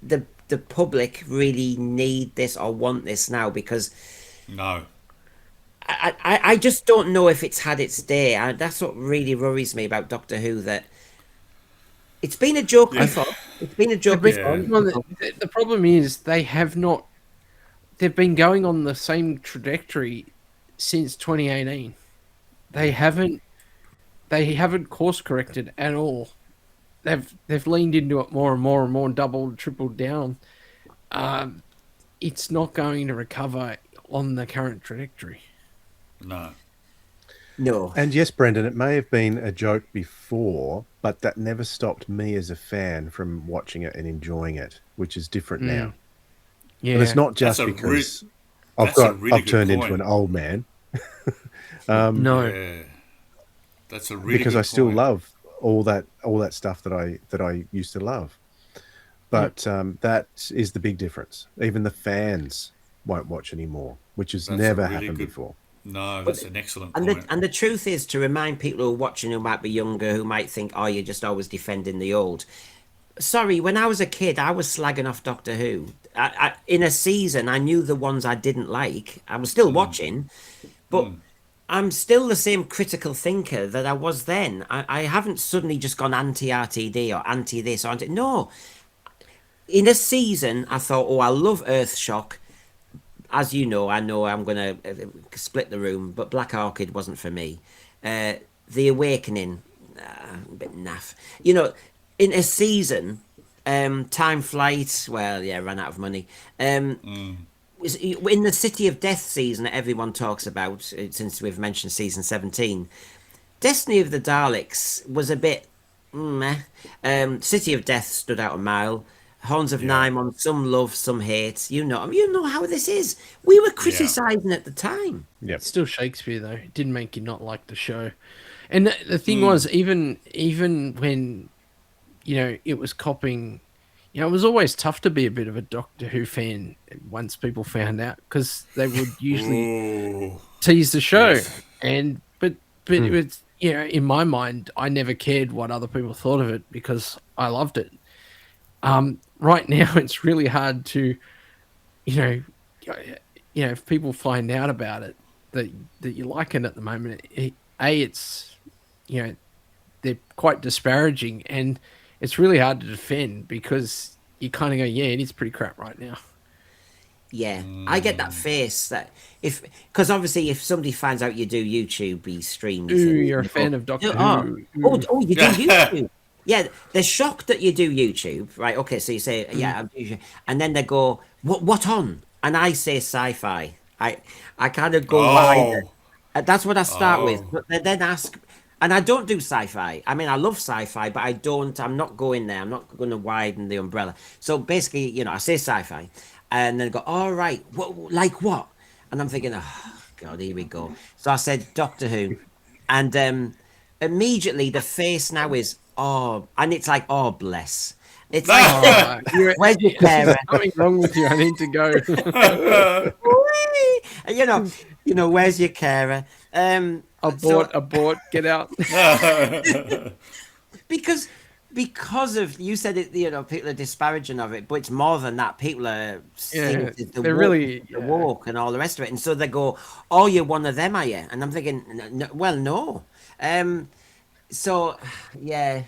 the public really need this or want this now? Because
No.
I just don't know if it's had its day. That's what really worries me about Doctor Who, that it's been a joke before. It's been a joke before.
The problem is they've been going on the same trajectory since 2018. They haven't course corrected at all. They've leaned into it more and more and more, doubled, tripled down. It's not going to recover on the current trajectory.
No.
And yes, Brendan, it may have been a joke before, but that never stopped me as a fan from watching it and enjoying it, which is different now.
Yeah.
But it's not just
That's a
because
that's a really
I've
good
turned into
point.
an old man.
No.
Yeah. That's a really
because
good
I still
point.
love all that stuff that I used to love. But that is the big difference. Even the fans won't watch anymore, which has
That's
never
a really
happened
good-
before.
No, that's an excellent
And
point.
the truth is, to remind people who are watching who might be younger, who might think, oh, you're just always defending the old. Sorry, when I was a kid, I was slagging off Doctor Who. In a season, I knew the ones I didn't like. I was still watching, but I'm still the same critical thinker that I was then. I haven't suddenly just gone anti RTD or anti this or anti. No, in a season, I thought, oh, I love Earthshock. As you know, I know I'm going to split the room, but Black Orchid wasn't for me. The Awakening, a bit naff. You know, in a season, Time Flight, well, yeah, ran out of money. In the City of Death season that everyone talks about, since we've mentioned season 17, Destiny of the Daleks was a bit meh. City of Death stood out a mile. Horns of Nymon, some love, some hate. You know how this is. We were criticising at the time.
Yeah,
it's still Shakespeare though. It didn't make you not like the show. And the thing was, even when it was copying, it was always tough to be a bit of a Doctor Who fan once people found out, because they would usually tease the show.
Yes.
And but it was, in my mind, I never cared what other people thought of it because I loved it. Right now, it's really hard to, if people find out about it that you like it at the moment. It's, they're quite disparaging, and it's really hard to defend because you kind of go, yeah, it is pretty crap right now.
Yeah, I get that face that because obviously if somebody finds out you do YouTube streams,
You're a fan of Doctor Who.
Oh, you do YouTube. Yeah, they're shocked that you do YouTube, right? Okay, so you say, yeah, I'm YouTube. And then they go, what on? And I say sci-fi. I kind of go wider. That's what I start with. But they then ask, and I don't do sci-fi. I mean, I love sci-fi, but I'm not going there. I'm not going to widen the umbrella. So basically, I say sci-fi, and then go, all right, like what? And I'm thinking, oh, God, here we go. So I said Doctor Who. And immediately the face now is, oh, and it's like, oh, bless. It's like, where's your carer?
Something wrong with you. I need to
go. Where's your carer?
Abort, get out.
Because of, you said it, people are disparaging of it, but it's more than that. People are
really
walk and all the rest of it, and so they go, "Oh, you're one of them, are you?" And I'm thinking, well, no. So, yeah.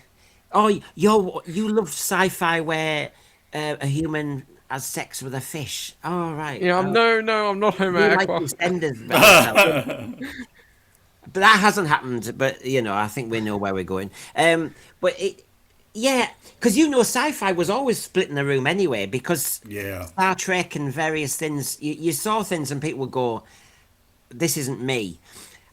Oh, you love sci-fi where a human has sex with a fish. Oh, right.
Yeah, I'm not Homer Aqua.
But that hasn't happened. But I think we know where we're going. But because sci-fi was always splitting the room anyway. Because Star Trek and various things, you saw things and people would go, "This isn't me."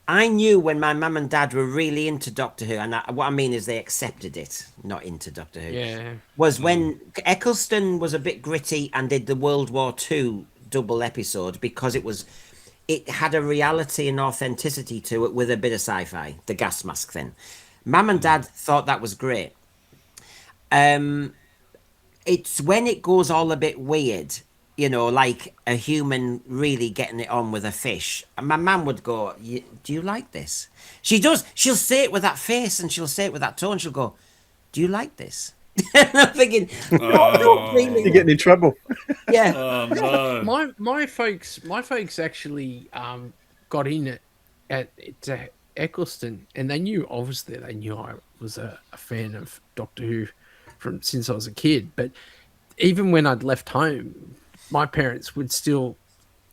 I knew when my mum and dad were really into Doctor Who, and what I mean is they accepted it, not into Doctor Who.
Yeah.
Was when Eccleston was a bit gritty and did the World War II double episode, because it had a reality and authenticity to it with a bit of sci-fi, the gas mask thing. Mum and dad thought that was great. It's when it goes all a bit weird, like a human really getting it on with a fish. And my mum would go, "Do you like this?" She does. She'll say it with that face and she'll say it with that tone. She'll go, "Do you like this?" And I'm thinking, no, really.
You're getting in trouble.
Yeah.
Oh, no.
My folks actually got in at Eccleston, and they knew I was a fan of Doctor Who since I was a kid. But even when I'd left home, my parents would still,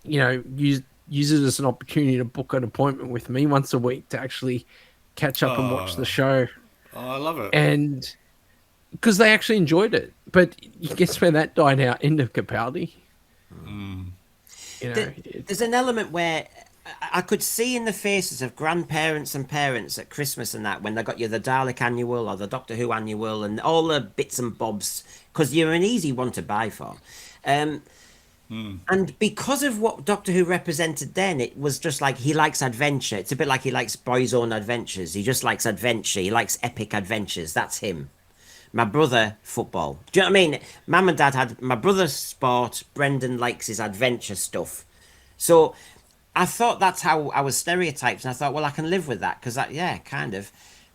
use it as an opportunity to book an appointment with me once a week to actually catch up and watch the show.
Oh, I love it.
And because they actually enjoyed it. But guess where that died out? End of Capaldi.
There's an element where I could see in the faces of grandparents and parents at Christmas and that, when they got you the Dalek annual or the Doctor Who annual and all the bits and bobs, because you're an easy one to buy for. And because of what Doctor Who represented then, it was just like, he likes adventure. It's a bit like he likes Boys Own Adventures. He just likes adventure. He likes epic adventures. That's him. My brother, football. Do you know what I mean? Mum and dad had my brother sport. Brendan likes his adventure stuff. So I thought that's how I was stereotyped. And I thought, well, I can live with that because kind of.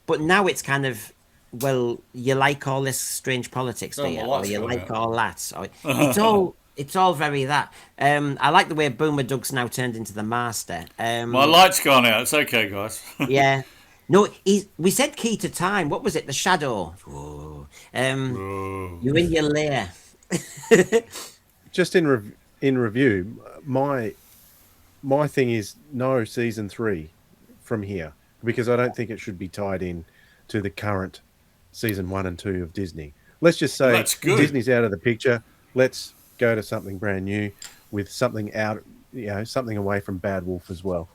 But now it's kind of, well, you like all this strange politics, do you? Or you like all that. Or it's all very that. I like the way Boomer Doug's now turned into the master.
My light's gone out. It's okay, guys.
Yeah. No, we said key to time. What was it? The shadow. Whoa. You're in your lair.
Just in review, my thing is no season 3 from here, because I don't think it should be tied in to the current season 1 and 2 of Disney. Let's just say
That's good.
Disney's out of the picture. Let's go to something brand new with something out, something away from Bad Wolf as well.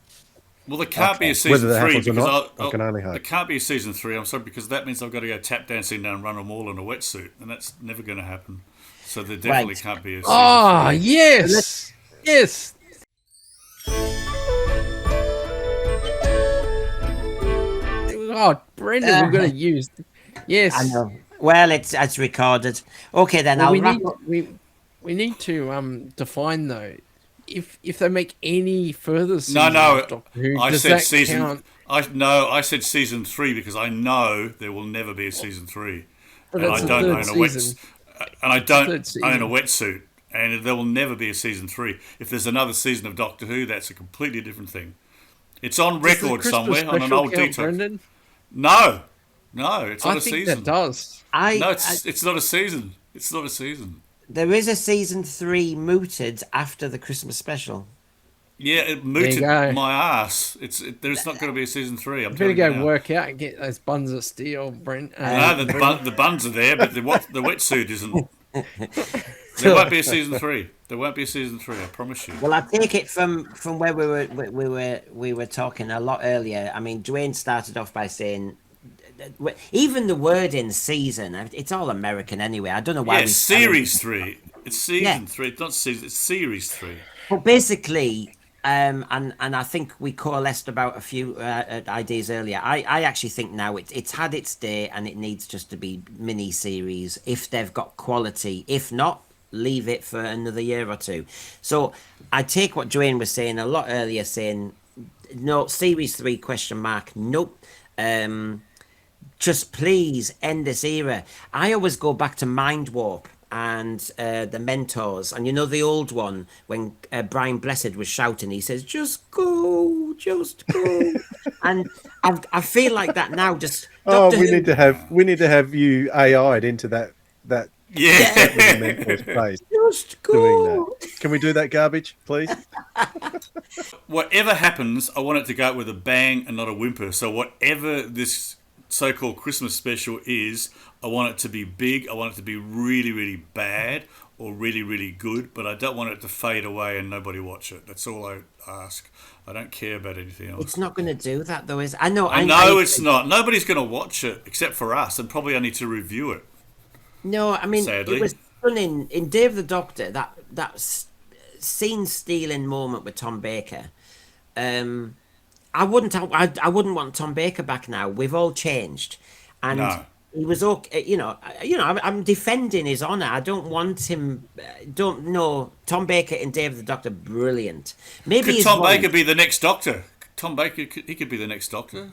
Well, there can't be a season
Whether that
3
happens or
because
not, I can only hope.
there can't be a season 3. I'm sorry, because that means I've got to go tap dancing down Run 'em all in a wetsuit, and that's never going to happen. So there definitely can't be a season 3.
Yes, yes. Oh, Brendan, we're going to use. Yes,
I know. Well, it's recorded. Okay, then I'll wrap up.
We need to define though. If they make any further seasons
No.
of Doctor Who,
I
does
said
that
season.
count?
I said season 3 because I know there will never be a season 3,
But
and
that's
I
the
don't
third
own a
season.
and I don't
Third season.
own a wetsuit, and there will never be a season 3. If there's another season of Doctor Who, that's a completely different thing. It's on
Does the
record
Christmas
somewhere on an
special
old
count,
Detox.
Brendan?
No, it's not
I
a
think
season.
that does.
It's not a season. It's not a season.
There is a season 3 mooted after the Christmas special.
Yeah, it mooted my ass. There's not going to be a season 3. I'm
You better
telling
go
you now.
work out and get those buns of steel, Brent.
No, the buns are there, but the wetsuit isn't. There won't be a season 3. There won't be a season 3. I promise you.
Well, I take it from where we were talking a lot earlier. I mean, Dwayne started off by saying, even the word in season, it's all American anyway. I don't know why.
Yeah, series 3. It's season 3. It's not season. It's series 3.
But basically, and I think we coalesced about a few ideas earlier. I actually think now it's had its day and it needs just to be mini series if they've got quality. If not, leave it for another year or two. So I take what Dwayne was saying a lot earlier, saying no series 3 ? Nope. Just please end this era. I always go back to Mind Warp and the Mentors, and the old one when Brian Blessed was shouting, he says, "Just go, just go," and I feel like that now. Just
we need to have you AI'd into that.
Yeah.
Mentor's face.
Just go.
Doing that. Can we do that garbage, please?
Whatever happens, I want it to go out with a bang and not a whimper. So whatever this so-called Christmas special is, I want it to be big. I want it to be really, really bad or really, really good. But I don't want it to fade away and nobody watch it. That's all I ask. I don't care about anything else.
It's not going to do that, though, is it? I know.
It's not. Nobody's going to watch it except for us, and probably only to review it.
No, I mean,
sadly.
It was stunning in Dave the Doctor. That scene stealing moment with Tom Baker. I wouldn't want Tom Baker back now. We've all changed, and he was okay. I'm defending his honor. I don't want him. Don't know Tom Baker and Dave the Doctor. Brilliant. Maybe
could Tom Baker be the next Doctor? Tom Baker, he could be the next Doctor.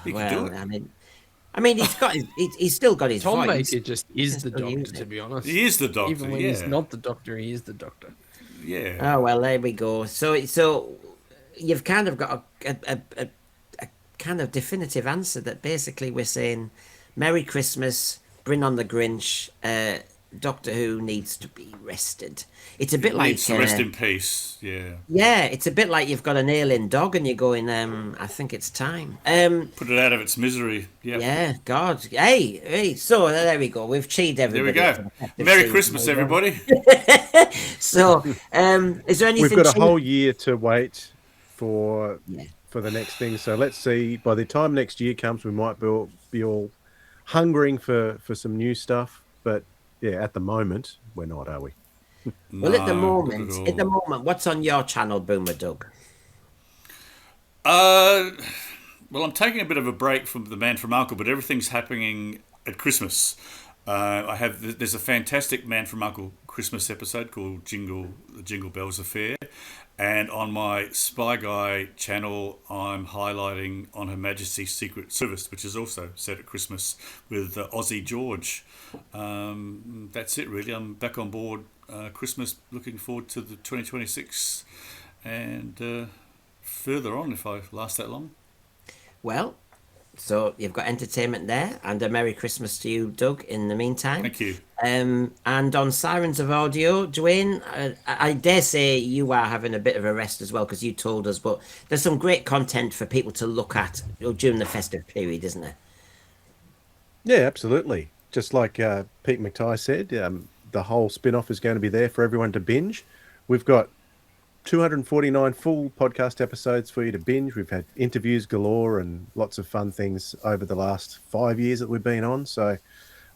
He could do it.
I mean, he's still got his
Tom
voice.
Baker just is the Doctor, to be honest.
He is the Doctor,
even when he's not the Doctor, he is the Doctor.
Yeah.
Oh well, there we go. So you've kind of got a kind of definitive answer that basically we're saying, Merry Christmas, bring on the Grinch. Doctor Who needs to be rested. It's a bit like
needs to rest in peace. Yeah.
Yeah, it's a bit like you've got an ailing dog and you're going, I think it's time.
Put it out of its misery. Yeah.
Yeah, God. Hey. So there we go. We've cheated everybody.
There we go. Merry Christmas, everybody.
So, is there anything?
We've got a whole year to wait for the next thing. So let's see. By the time next year comes, we might be all hungering for some new stuff. But yeah, at the moment, we're not, are we?
Well, at the moment, what's on your channel, Boomer Doug?
Well, I'm taking a bit of a break from The Man from U.N.C.L.E., but everything's happening at Christmas. There's a fantastic Man from U.N.C.L.E. Christmas episode called The Jingle Bells Affair, and on my Spy Guy channel, I'm highlighting On Her Majesty's Secret Service, which is also set at Christmas with Aussie George. That's it, really. I'm back on board Christmas, looking forward to the 2026 and further on if I last that long.
Well, so you've got entertainment there, and a Merry Christmas to you, Doug, in the meantime.
Thank you.
And on Sirens of Audio, Dwayne, I dare say you are having a bit of a rest as well, because you told us, but there's some great content for people to look at during the festive period, isn't there?
Yeah, absolutely. Just like Pete Mctighe said, the whole spin-off is going to be there for everyone to binge. We've got 249 full podcast episodes for you to binge. We've had interviews galore and lots of fun things over the last 5 years that we've been on. So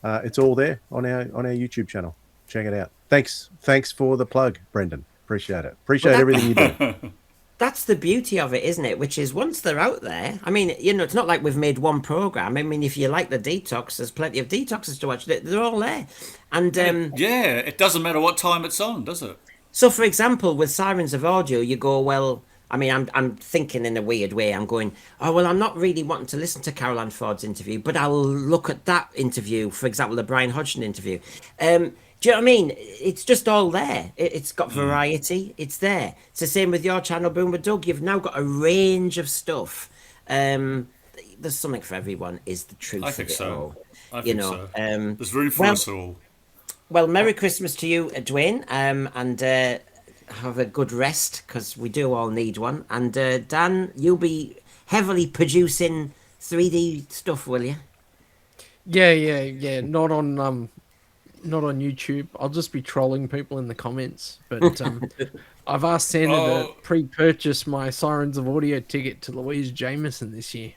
it's all there on our YouTube channel. Check it out. Thanks for the plug, Brendan. Appreciate it. Appreciate everything you do.
That's the beauty of it, isn't it? Which is once they're out there, I mean, it's not like we've made one program. I mean, if you like the Detox, there's plenty of Detoxes to watch. They're all there. And
it doesn't matter what time it's on, does it?
So, for example, with Sirens of Audio, you go, well, I mean, I'm thinking in a weird way. I'm going, oh, well, I'm not really wanting to listen to Caroline Ford's interview, but I'll look at that interview, for example, the Brian Hodgson interview. Do you know what I mean? It's just all there. It's got variety. It's there. It's the same with your channel, Boom with Doug. You've now got a range of stuff. There's something for everyone, is the truth
I think
of it
so.
all.
I think so. There's room for us all.
Well, Merry Christmas to you, Dwayne, and have a good rest, because we do all need one. And Dan, you'll be heavily producing 3D stuff, will you?
Yeah. Not on YouTube. I'll just be trolling people in the comments. But I've asked Santa to pre-purchase my Sirens of Audio ticket to Louise Jameson this year,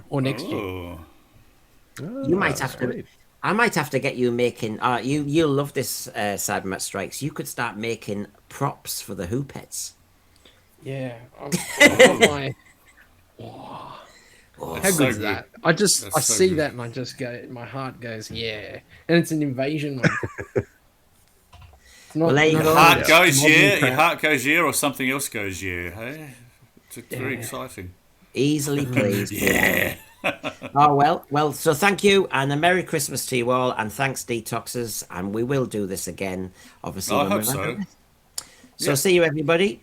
or next year.
You might have to. I might have to get you making. You'll love this, Cybermat Strikes. You could start making props for the Hoopettes.
Yeah. I've got my. How good is that? I see that and I just go. My heart goes, yeah, and it's an invasion one.
Your heart goes your heart goes or something else goes Hey, it's very exciting.
Easily pleased.
Yeah.
Oh, well, so thank you, and a Merry Christmas to you all, and thanks, Detoxers, and we will do this again, obviously.
I hope so.
So see you, everybody.